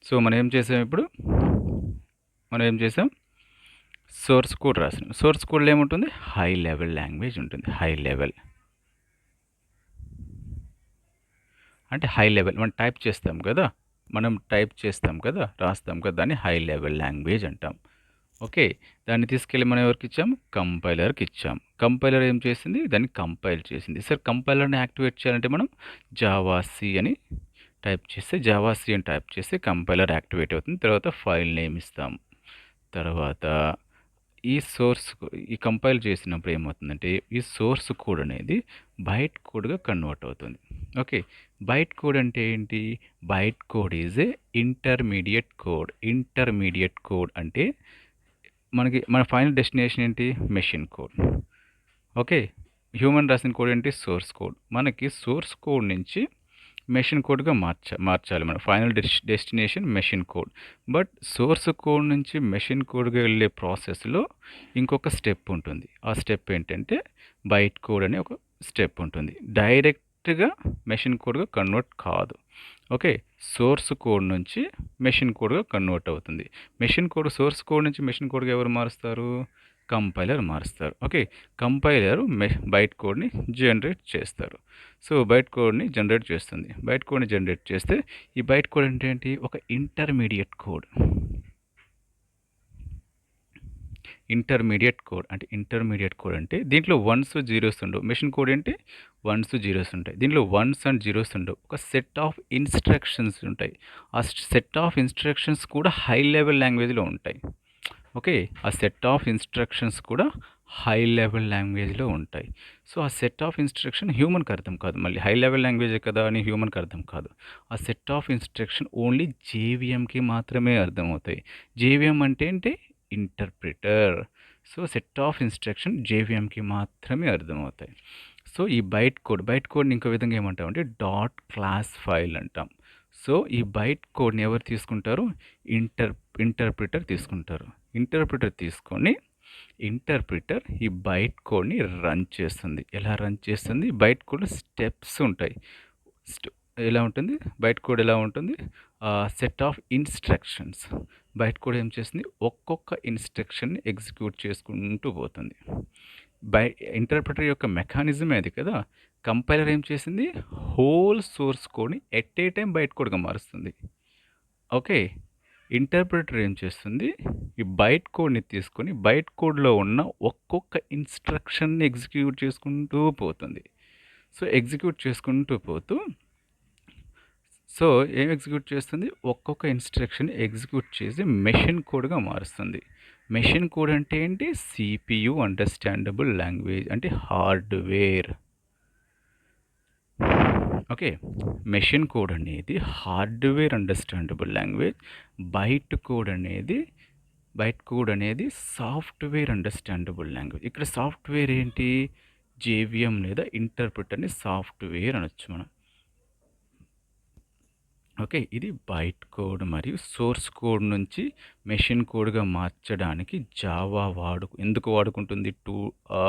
సో మనం ఏం చేసాం? Source code రాసినాం. సోర్స్ కోడ్లో ఏముంటుంది? హై లెవెల్ లాంగ్వేజ్ ఉంటుంది. హై లెవెల్ అంటే హై లెవెల్ మనం టైప్ చేస్తాం కదా, రాస్తాం కదా, దాన్ని హై లెవెల్ లాంగ్వేజ్ అంటాం. ఓకే, దాన్ని తీసుకెళ్ళి మనం ఎవరికి ఇచ్చాం? కంపైలర్కి ఇచ్చాం. కంపైలర్ ఏం చేసింది? దాన్ని కంపైల్ చేసింది. సార్ కంపైలర్ని యాక్టివేట్ చేయాలంటే మనం జావాసి అని టైప్ చేస్తే కంపైలర్ యాక్టివేట్ అవుతుంది. తర్వాత ఫైల్ నేమ్ ఇస్తాం. తర్వాత ఈ కంపైల్ చేసినప్పుడు ఏమవుతుందంటే ఈ సోర్స్ కోడ్ అనేది బైట్ కోడ్గా కన్వర్ట్ అవుతుంది. ఓకే, బైట్ కోడ్ అంటే ఏంటి? Byte code is a intermediate code అంటే మన ఫైనల్ డెస్టినేషన్ ఏంటి? Machine code. ఓకే, హ్యూమన్ రాసిన కోడ్ ఏంటి? Source code. మనకి సోర్స్ కోడ్ నుంచి మెషిన్ కోడ్గా మార్చాలి. మన final destination machine code. But source code నుంచి మెషిన్ కోడ్గా వెళ్ళే ప్రాసెస్లో ఇంకొక స్టెప్ ఉంటుంది. ఆ స్టెప్ ఏంటంటే బైట్ కోడ్ అనే ఒక స్టెప్ ఉంటుంది. డైరెక్ట్గా మెషిన్ కోడ్గా కన్వర్ట్ కాదు. ఓకే, సోర్స్ కోడ్ నుంచి మెషిన్ కోడ్గా కన్వర్ట్ అవుతుంది. సోర్స్ కోడ్ నుంచి మెషిన్ కోడ్గా ఎవరు మారుస్తారు? కంపైలర్ మారుస్తారు. ఓకే, కంపైలర్ బైట్ కోడ్ని జనరేట్ చేస్తారు. సో బైట్ కోడ్ని జనరేట్ చేస్తుంది. బైట్ కోడ్ని జనరేట్ చేస్తే ఈ బైట్ కోడ్ అంటే ఏంటి? ఒక ఇంటర్మీడియట్ కోడ్. ఇంటర్మీడియట్ కోడ్ అంటే దీంట్లో వన్స్ జీరోస్ ఉండవు. మెషిన్ కోడ్ ఏంటి? వన్స్ జీరోస్ ఉంటాయి. దీంట్లో వన్స్ అండ్ జీరోస్ ఉండవు. ఒక సెట్ ఆఫ్ ఇన్స్ట్రక్షన్స్ ఉంటాయి. ఆ సెట్ ఆఫ్ ఇన్స్ట్రక్షన్స్ కూడా హై లెవెల్ లాంగ్వేజ్లో ఉంటాయి. ఓకే, ఆ సెట్ ఆఫ్ ఇన్స్ట్రక్షన్స్ కూడా హై లెవెల్ లాంగ్వేజ్‌లో ఉంటాయి. సో, ఆ సెట్ ఆఫ్ ఇన్‌స్ట్రక్షన్ హ్యూమన్‌కి అర్థం కాదు. మళ్ళీ హై లెవెల్ లాంగ్వేజే కదా అని హ్యూమన్‌కి అర్థం కాదు. ఆ సెట్ ఆఫ్ ఇన్‌స్ట్రక్షన్ ఓన్లీ జేవీఎంకి మాత్రమే అర్థమవుతాయి. జేవీఎం అంటే ఏంటి? Interpreter. So, set of instruction జేవీఎంకి మాత్రమే అర్థమవుతాయి. సో, ఈ బైట్ కోడ్‌ని ఇంకో విధంగా ఏమంటామంటే డాట్ క్లాస్ ఫైల్ అంటాం. సో, ఈ బైట్ కోడ్‌ని ఎవరు తీసుకుంటారు? ఇంటర్ ఇంటర్ప్రిటర్ తీసుకుంటారు. ఇంటర్ప్రిటర్ తీసుకొని ఇంటర్ప్రిటర్ ఈ బైట్ కోడ్‌ని రన్ చేస్తుంది. ఎలా రన్ చేస్తుంది? బైట్ కోడ్‌లో స్టెప్స్ ఉంటాయి. స్ట్ ఎలా ఉంటుంది? బైట్ కోడ్ ఎలా ఉంటుంది? Set of instructions. Byte code ఏం చేస్తుంది? ఒక్కొక్క ఇన్‌స్ట్రక్షన్‌ని ఎగ్జిక్యూట్ చేసుకుంటూ పోతుంది. బై ఇంటర్ప్రిటర్ యొక్క మెకానిజమే అది కదా! కంపైలర్ ఏం చేసింది? హోల్ సోర్స్ కోడ్‌ని ఎట్ ఏ టైమ్ బైట్ కోడ్‌గా మారుస్తుంది. ఓకే. ఇంటర్ప్రిటర్ ఏం చేస్తుంది? ఈ బైట్ కోడ్‌ని తీసుకొని బైట్ కోడ్‌లో ఉన్న ఒక్కొక్క ఇన్‌స్ట్రక్షన్‌ని ఎగ్జిక్యూట్ చేసుకుంటూ పోతుంది. సో, ఎగ్జిక్యూట్ చేసుకుంటూ పోతూ సో, ఏం ఎగ్జిక్యూట్ చేస్తుంది? ఒక్కొక్క ఇన్‌స్ట్రక్షన్ ఎగ్జిక్యూట్ చేసి మెషిన్ కోడ్‌గా మారుస్తుంది. మెషిన్ కోడ్ అంటే ఏంటి? సీపీయూ అండర్‌స్టాండబుల్ లాంగ్వేజ్ అంటే హార్డ్‌వేర్. ఓకే. మెషిన్ కోడ్ అనేది hardware understandable language. Byte code అనేది బైట్ కోడ్ అనేది సాఫ్ట్‌వేర్ అండర్‌స్టాండబుల్ లాంగ్వేజ్. ఇక్కడ సాఫ్ట్‌వేర్ ఏంటి? జేవీఎం లేదా ఇంటర్ప్రిటర్‌ని సాఫ్ట్‌వేర్ అనొచ్చు మనం. ఓకే. ఇది బైట్ కోడ్ మరియు సోర్స్ కోడ్ నుంచి మెషిన్ కోడ్‌గా మార్చడానికి జావా ఎందుకు వాడుకుంటుంది?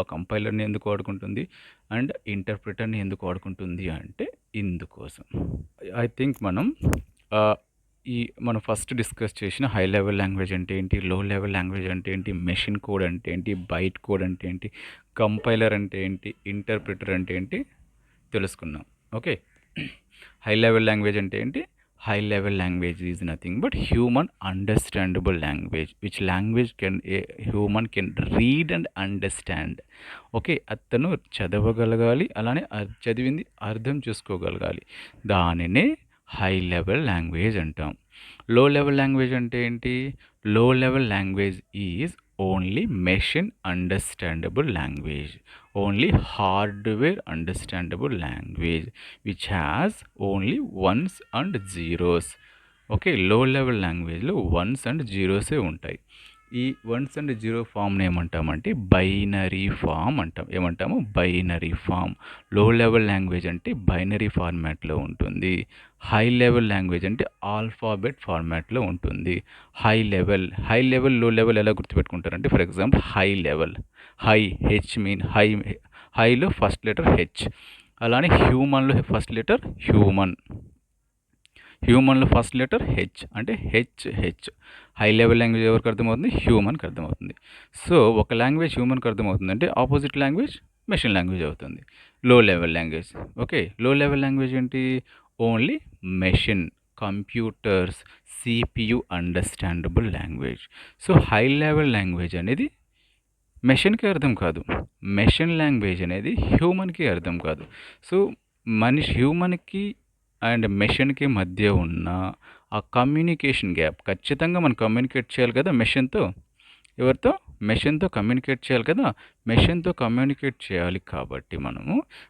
కంపైలర్‌ని ఎందుకు వాడుకుంటుంది? అండ్ ఇంటర్ప్రిటర్‌ని ఎందుకు వాడుకుంటుంది అంటే ఇందుకోసం. ఐ థింక్ మనం ఆహ్, మనం ఫస్ట్ డిస్కస్ చేసిన హై లెవెల్ లాంగ్వేజ్ అంటే ఏంటి? లో లెవెల్ లాంగ్వేజ్ అంటే ఏంటి? మెషిన్ కోడ్ అంటే ఏంటి? బైట్ కోడ్ అంటే ఏంటి? కంపైలర్ అంటే ఏంటి? ఇంటర్ప్రిటర్ అంటే ఏంటి? తెలుసుకున్నాం. ఓకే. హై లెవెల్ లాంగ్వేజ్ అంటే ఏంటి? High level language is nothing but human understandable language. Which language human can read and understand. Okay. అతను చదవగలగాలి. అలానే చదివింది అర్థం చేసుకోగలగాలి. దానినే హై లెవెల్ లాంగ్వేజ్ అంటాం. లో లెవెల్ లాంగ్వేజ్ అంటే ఏంటి? Low level language is only machine understandable language. Only hardware understandable language which has only once and zeros. Okay. లో లెవెల్ లాంగ్వేజ్‌లో వన్స్ అండ్ జీరోసే ఉంటాయి. ఈ వన్స్ అండ్ జీరో ఫామ్‌ని ఏమంటామంటే బైనరీ ఫామ్ అంటాం. ఏమంటాము? Binary form. Low level language అంటే బైనరీ ఫార్మాట్‌లో ఉంటుంది. హై లెవెల్ లాంగ్వేజ్ అంటే ఆల్ఫాబెట్ ఫార్మాట్‌లో ఉంటుంది. హై లెవెల్, లో లెవెల్ ఎలా గుర్తుపెట్టుకుంటారంటే for example high level. High H mean హైలో ఫస్ట్ లెటర్ హెచ్. అలానే హ్యూమన్‌లో ఫస్ట్ లెటర్ హ్యూమన్. హ్యూమన్‌లో ఫస్ట్ లెటర్ హెచ్ అంటే హెచ్. హై లెవెల్ లాంగ్వేజ్ ఎవరికి అర్థమవుతుంది? హ్యూమన్‌కి అర్థమవుతుంది. సో, ఒక లాంగ్వేజ్ హ్యూమన్‌కి అర్థమవుతుందంటే ఆపోజిట్ లాంగ్వేజ్ మెషిన్ లాంగ్వేజ్ అవుతుంది. Low level language. ఓకే. లో లెవెల్ లాంగ్వేజ్ ఏంటి? Only machine, computers, CPU understandable language. So, high level language అనేది మెషిన్‌కి అర్థం కాదు. మెషిన్ లాంగ్వేజ్ అనేది హ్యూమన్‌కి అర్థం కాదు. సో, హ్యూమన్‌కి అండ్ మెషిన్‌కి మధ్య ఉన్న ఆ కమ్యూనికేషన్ గ్యాప్ ఖచ్చితంగా మనం కమ్యూనికేట్ చేయాలి కదా మెషిన్‌తో. ఎవరితో? మెషిన్‌తో కమ్యూనికేట్ చేయాలి కదా! మెషిన్‌తో కమ్యూనికేట్ చేయాలి కాబట్టి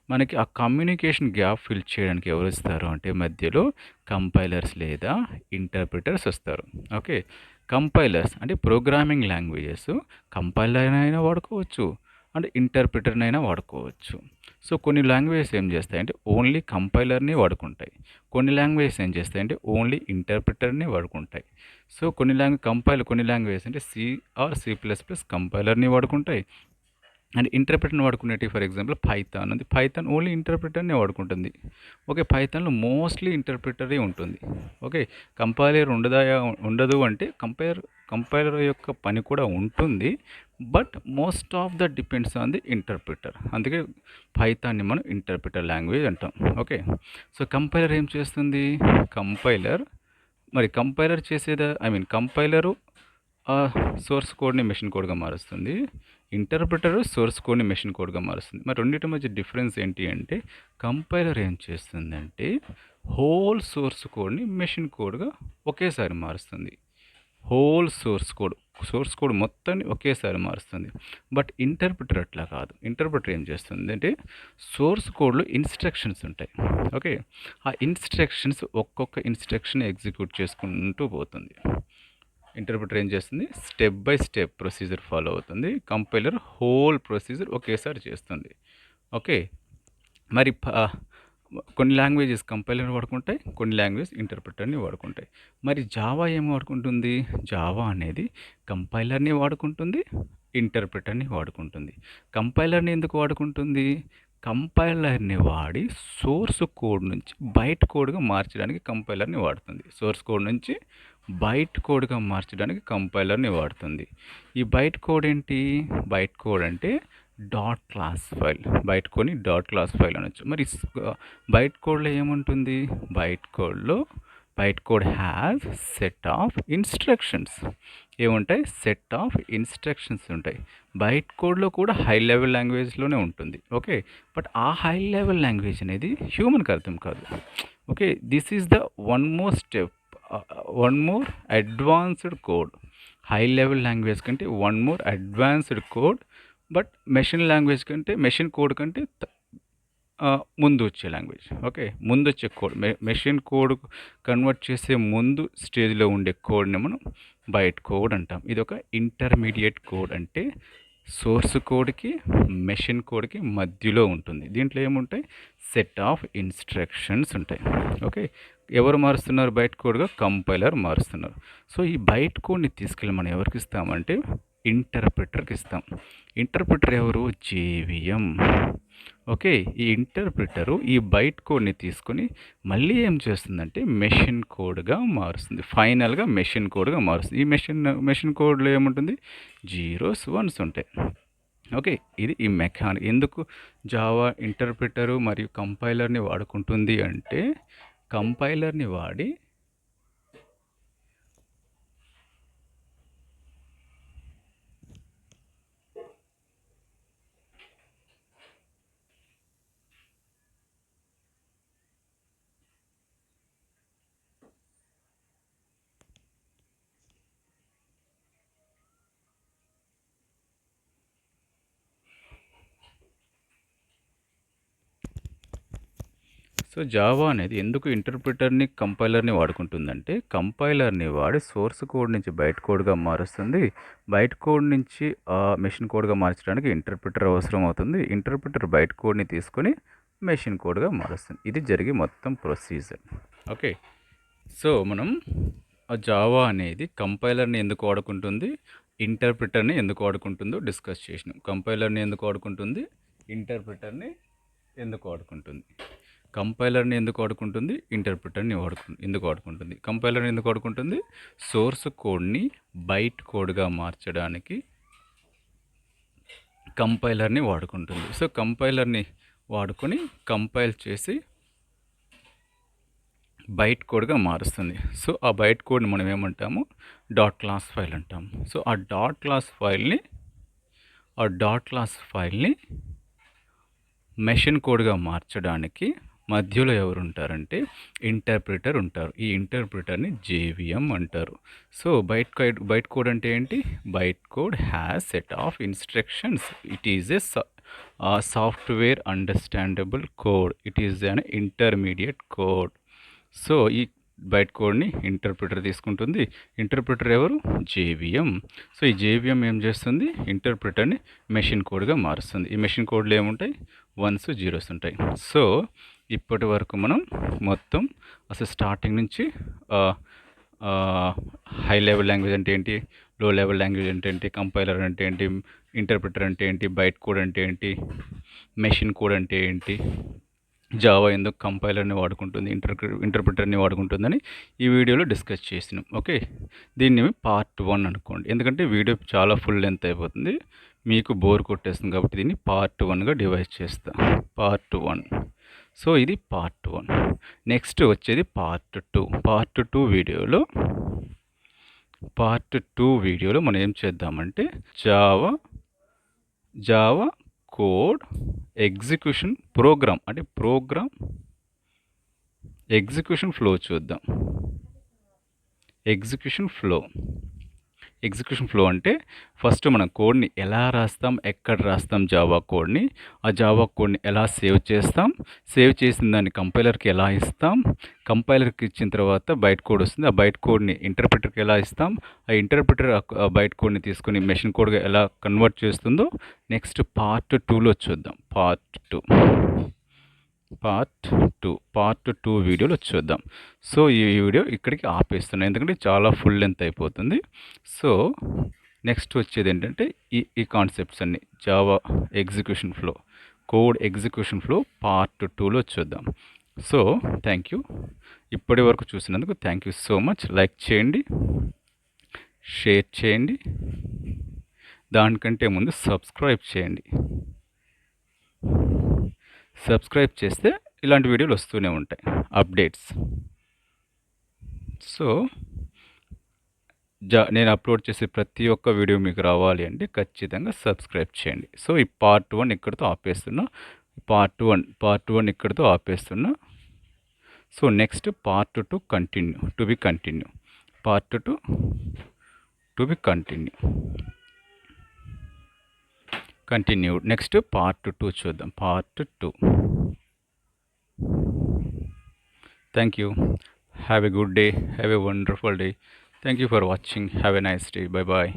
మనకి ఆ కమ్యూనికేషన్ గ్యాప్ ఫిల్ చేయడానికి ఎవరొస్తారు అంటే మధ్యలో కంపైలర్స్ లేదా ఇంటర్ప్రిటర్స్ వస్తారు. ఓకే. కంపైలర్స్ అంటే ప్రోగ్రామింగ్ లాంగ్వేజెస్ కంపైలర్‌నైనా వాడుకోవచ్చు. అండ్ ఇంటర్ప్రిటర్‌నైనా వాడుకోవచ్చు. సో, కొన్ని లాంగ్వేజెస్ ఏం చేస్తాయంటే ఓన్లీ కంపైలర్‌ని వాడుకుంటాయి. కొన్ని లాంగ్వేజెస్ ఏం చేస్తాయంటే ఓన్లీ ఇంటర్ప్రిటర్‌ని వాడుకుంటాయి. సో, కొన్ని లాంగ్వేజెస్ అంటే సి++ కంపైలర్‌ని వాడుకుంటాయి. అండ్ ఇంటర్ప్రిటర్‌ని వాడుకునేటివి ఫర్ ఎగ్జాంపుల్ పైథాన్ ఉంది. పైథాన్ ఓన్లీ ఇంటర్ప్రిటర్‌నే వాడుకుంటుంది. ఓకే. పైథాన్‌లో మోస్ట్‌లీ ఇంటర్ప్రిటరే ఉంటుంది. ఓకే. కంపైలర్ ఉండదు అంటే కంపైలర్ యొక్క పని కూడా ఉంటుంది. But most of the depends on the interpreter. అందుకే పైథాన్‌ని మనం ఇంటర్ప్రిటర్ లాంగ్వేజ్ అంటాం. ఓకే. సో, కంపైలర్ ఏం చేస్తుంది? కంపైలర్ కంపైలర్ కంపైలరు సోర్స్ కోడ్‌ని మెషిన్ కోడ్‌గా మారుస్తుంది. ఇంటర్ప్రిటర్ సోర్స్ కోడ్‌ని మెషిన్ కోడ్‌గా మారుస్తుంది. మరి రెండిటి మధ్య డిఫరెన్స్ ఏంటి అంటే కంపైలర్ ఏం చేస్తుందంటే హోల్ సోర్స్ కోడ్‌ని మెషిన్ కోడ్‌గా ఒకేసారి మారుస్తుంది. హోల్ సోర్స్ కోడ్ మొత్తాన్ని ఒకేసారి మారుస్తుంది. బట్ ఇంటర్ప్రిటర్ అట్లా కాదు. ఇంటర్ప్రిటర్ ఏం చేస్తుంది అంటే సోర్స్ కోడ్లో ఇన్స్ట్రక్షన్స్ ఉంటాయి. ఓకే, ఆ ఇన్స్ట్రక్షన్స్ ఒక్కొక్క ఇన్స్ట్రక్షన్ ఎగ్జిక్యూట్ చేసుకుంటూ పోతుంది. ఇంటర్ప్రిటర్ ఏం చేస్తుంది, step by step procedure follow అవుతుంది. కంపైలర్ హోల్ ప్రొసీజర్ ఒకేసారి చేస్తుంది. ఓకే, మరి కొన్ని లాంగ్వేజెస్ కంపైలర్ వాడుకుంటాయి, కొన్ని లాంగ్వేజ్ ఇంటర్ప్రిటర్ని వాడుకుంటాయి. మరి జావా ఏం వాడుకుంటుంది? జావా అనేది కంపైలర్ని వాడుకుంటుంది, ఇంటర్ప్రిటర్ని వాడుకుంటుంది. కంపైలర్ని ఎందుకు వాడుకుంటుంది? కంపైలర్ని వాడి సోర్స్ కోడ్ నుంచి బైట్ కోడ్గా మార్చడానికి కంపైలర్ని వాడుతుంది. సోర్స్ కోడ్ నుంచి బైట్ కోడ్గా మార్చడానికి కంపైలర్ని వాడుతుంది. ఈ బైట్ కోడ్ ఏంటి? బైట్ కోడ్ అంటే డాట్ క్లాస్ ఫైల్. బైట్ కోడ్ని డాట్ క్లాస్ ఫైల్ అనొచ్చు. మరి బైట్ కోడ్లో ఏముంటుంది? Byte code has set of instructions. ఏముంటాయి? సెట్ ఆఫ్ ఇన్స్ట్రక్షన్స్ ఉంటాయి. బైట్ కోడ్లో కూడా హై లెవెల్ లాంగ్వేజ్లోనే ఉంటుంది. ఓకే, బట్ ఆ హై లెవెల్ లాంగ్వేజ్ అనేది హ్యూమన్కి అర్థం కాదు. Okay, this is the one more advanced code. High level language కంటే one more advanced code, but machine code కంటే ముందు వచ్చే లాంగ్వేజ్. ఓకే, ముందు వచ్చే కోడ్, మెషిన్ కోడ్ కన్వర్ట్ చేసే ముందు స్టేజ్లో ఉండే కోడ్ని మనం బైట్ కోడ్ అంటాం. ఇది ఒక ఇంటర్మీడియట్ కోడ్, అంటే సోర్స్ కోడ్కి మెషిన్ కోడ్కి మధ్యలో ఉంటుంది. దీంట్లో ఏముంటాయి? సెట్ ఆఫ్ ఇన్స్ట్రక్షన్స్ ఉంటాయి. ఓకే, ఎవరు మారుస్తున్నారు బైట్ కోడ్గా? కంపైలర్ మారుస్తున్నారు. సో ఈ బైట్ కోడ్ని తీసుకెళ్ళి మనం ఎవరికి ఇస్తామంటే ఇంటర్ప్రిటర్కి ఇస్తాం. ఇంటర్ప్రిటర్ ఎవరు? జేవిఎం. ఓకే, ఈ ఇంటర్ప్రిటరు ఈ బైట్ కోడ్ని తీసుకొని మళ్ళీ ఏం చేస్తుందంటే మెషిన్ కోడ్గా మారుస్తుంది. ఫైనల్గా మెషిన్ కోడ్గా మారుస్తుంది. ఈ మెషిన్ కోడ్లో ఏముంటుంది? జీరోస్ వన్స్ ఉంటాయి. ఓకే, ఇది ఈ మెకానిక్. ఎందుకు జావా ఇంటర్ప్రిటరు మరియు కంపైలర్ని వాడుకుంటుంది అంటే కంపైలర్ని వాడి సో జావా అనేది ఎందుకు ఇంటర్ప్రిటర్ని కంపైలర్ని వాడుకుంటుందంటే కంపైలర్ని వాడి సోర్స్ కోడ్ నుంచి బైట్ కోడ్గా మారుస్తుంది. బైట్ కోడ్ నుంచి మెషిన్ కోడ్గా మార్చడానికి ఇంటర్ప్రిటర్ అవసరం అవుతుంది. ఇంటర్ప్రిటర్ బైట్ కోడ్ని తీసుకొని మెషిన్ కోడ్గా మారుస్తుంది. ఇది జరిగే మొత్తం ప్రొసీజర్. ఓకే, సో మనం జావా అనేది కంపైలర్ని ఎందుకు వాడుకుంటుంది, ఇంటర్ప్రిటర్ని ఎందుకు వాడుకుంటుందో డిస్కస్ చేసినాం. కంపైలర్ని ఎందుకు వాడుకుంటుంది, ఇంటర్ప్రిటర్ని ఎందుకు వాడుకుంటుంది. కంపైలర్ని ఎందుకు వాడుకుంటుంది, ఇంటర్ప్రిటర్ని ఎందుకు వాడుకుంటుంది. కంపైలర్ని ఎందుకు వాడుకుంటుంది? సోర్స్ కోడ్ని బైట్ కోడ్గా మార్చడానికి కంపైలర్ని వాడుకుంటుంది. సో కంపైలర్ని వాడుకొని కంపైల్ చేసి బైట్ కోడ్గా మారుస్తుంది. సో ఆ బైట్ కోడ్ని మనం ఏమంటాము? డాట్ క్లాస్ ఫైల్ అంటాము. సో ఆ డాట్ క్లాస్ ఫైల్ని మెషిన్ కోడ్గా మార్చడానికి మధ్యలో ఎవరు ఉంటారంటే ఇంటర్ప్రిటర్ ఉంటారు. ఈ ఇంటర్ప్రిటర్ని జేవిఎం అంటారు. సో బైట్ కోడ్ అంటే ఏంటి? Byte code has set of instructions. It is a software understandable code. It is an intermediate code. So ఈ బైట్ కోడ్ని ఇంటర్ప్రిటర్ తీసుకుంటుంది. ఇంటర్ప్రిటర్ ఎవరు? జేవిఎం. సో ఈ జేవిఎం ఏం చేస్తుంది? ఇంటర్ప్రిటర్ని మెషిన్ కోడ్గా మారుస్తుంది. ఈ మెషిన్ కోడ్లో ఏముంటాయి? వన్స్ జీరోస్ ఉంటాయి. సో ఇప్పటి వరకు మనం మొత్తం అసలు స్టార్టింగ్ నుంచి హై లెవెల్ లాంగ్వేజ్ అంటే ఏంటి, లో లెవెల్ లాంగ్వేజ్ అంటే ఏంటి, కంపైలర్ అంటే ఏంటి, ఇంటర్ప్రిటర్ అంటే ఏంటి, బైట్ కోడ్ అంటే ఏంటి, మెషిన్ కోడ్ అంటే ఏంటి, జావా ఎందుకు కంపైలర్ని వాడుకుంటుంది, ఇంటర్ప్రిటర్ని వాడుకుంటుందని ఈ వీడియోలో డిస్కస్ చేసినాం. ఓకే, దీన్ని పార్ట్ 1 అనుకోండి. ఎందుకంటే వీడియో చాలా ఫుల్ లెంత్ అయిపోతుంది, మీకు బోర్ కొట్టేస్తుంది. కాబట్టి దీన్ని పార్ట్ 1గా డివైడ్ చేస్తా. పార్ట్ 1. సో ఇది పార్ట్ 1. నెక్స్ట్ వచ్చేది పార్ట్ 2. పార్ట్ 2 వీడియోలో మనం ఏం చేద్దామంటే Java code execution program execution flow చూద్దాం. ఎగ్జిక్యూషన్ ఫ్లో ఎగ్జిక్యూషన్ ఫ్లో అంటే ఫస్ట్ మనం కోడ్ని ఎలా రాస్తాం, ఎక్కడ రాస్తాం జావా కోడ్ని, ఆ జావా కోడ్ని ఎలా సేవ్ చేస్తాం, సేవ్ చేసిన దాన్ని కంపైలర్కి ఎలా ఇస్తాం, కంపైలర్కి ఇచ్చిన తర్వాత బైట్ కోడ్ వస్తుంది, ఆ బైట్ కోడ్ని ఇంటర్ప్రిటర్కి ఎలా ఇస్తాం, ఆ ఇంటర్ప్రిటర్ ఆ బైట్ కోడ్ని తీసుకుని మెషిన్ కోడ్గా ఎలా కన్వర్ట్ చేస్తుందో నెక్స్ట్ పార్ట్ 2లో చూద్దాం. పార్ట్ టూ వీడియోలో చూద్దాం. సో ఈ వీడియో ఇక్కడికి ఆపేస్తున్నాను, ఎందుకంటే చాలా ఫుల్ లెంత్ అయిపోతుంది. సో నెక్స్ట్ వచ్చేది ఏంటంటే ఈ కాన్సెప్ట్స్ అన్ని Java execution flow, code execution flow part 2లో చూద్దాం. సో థ్యాంక్ యూ, ఇప్పటి వరకు చూసినందుకు thank you so much. Like చేయండి, షేర్ చేయండి, దానికంటే ముందు సబ్స్క్రైబ్ చేయండి. సబ్స్క్రైబ్ చేస్తే ఇలాంటి వీడియోలు వస్తూనే ఉంటాయి, అప్డేట్స్. సో నేను అప్లోడ్ చేసే ప్రతి ఒక్క వీడియో మీకు రావాలి అంటే ఖచ్చితంగా సబ్స్క్రైబ్ చేయండి. సో ఈ పార్ట్ 1 ఇక్కడితో ఆపేస్తున్నా, పార్ట్ వన్ ఇక్కడితో ఆపేస్తున్నా. So next part 2 to be continue, part 2 to be continued. Next part 2 చూద్దాం, part 2. Thank you. Have a good day. Have a wonderful day. Thank you for watching. Have a nice day. Bye bye.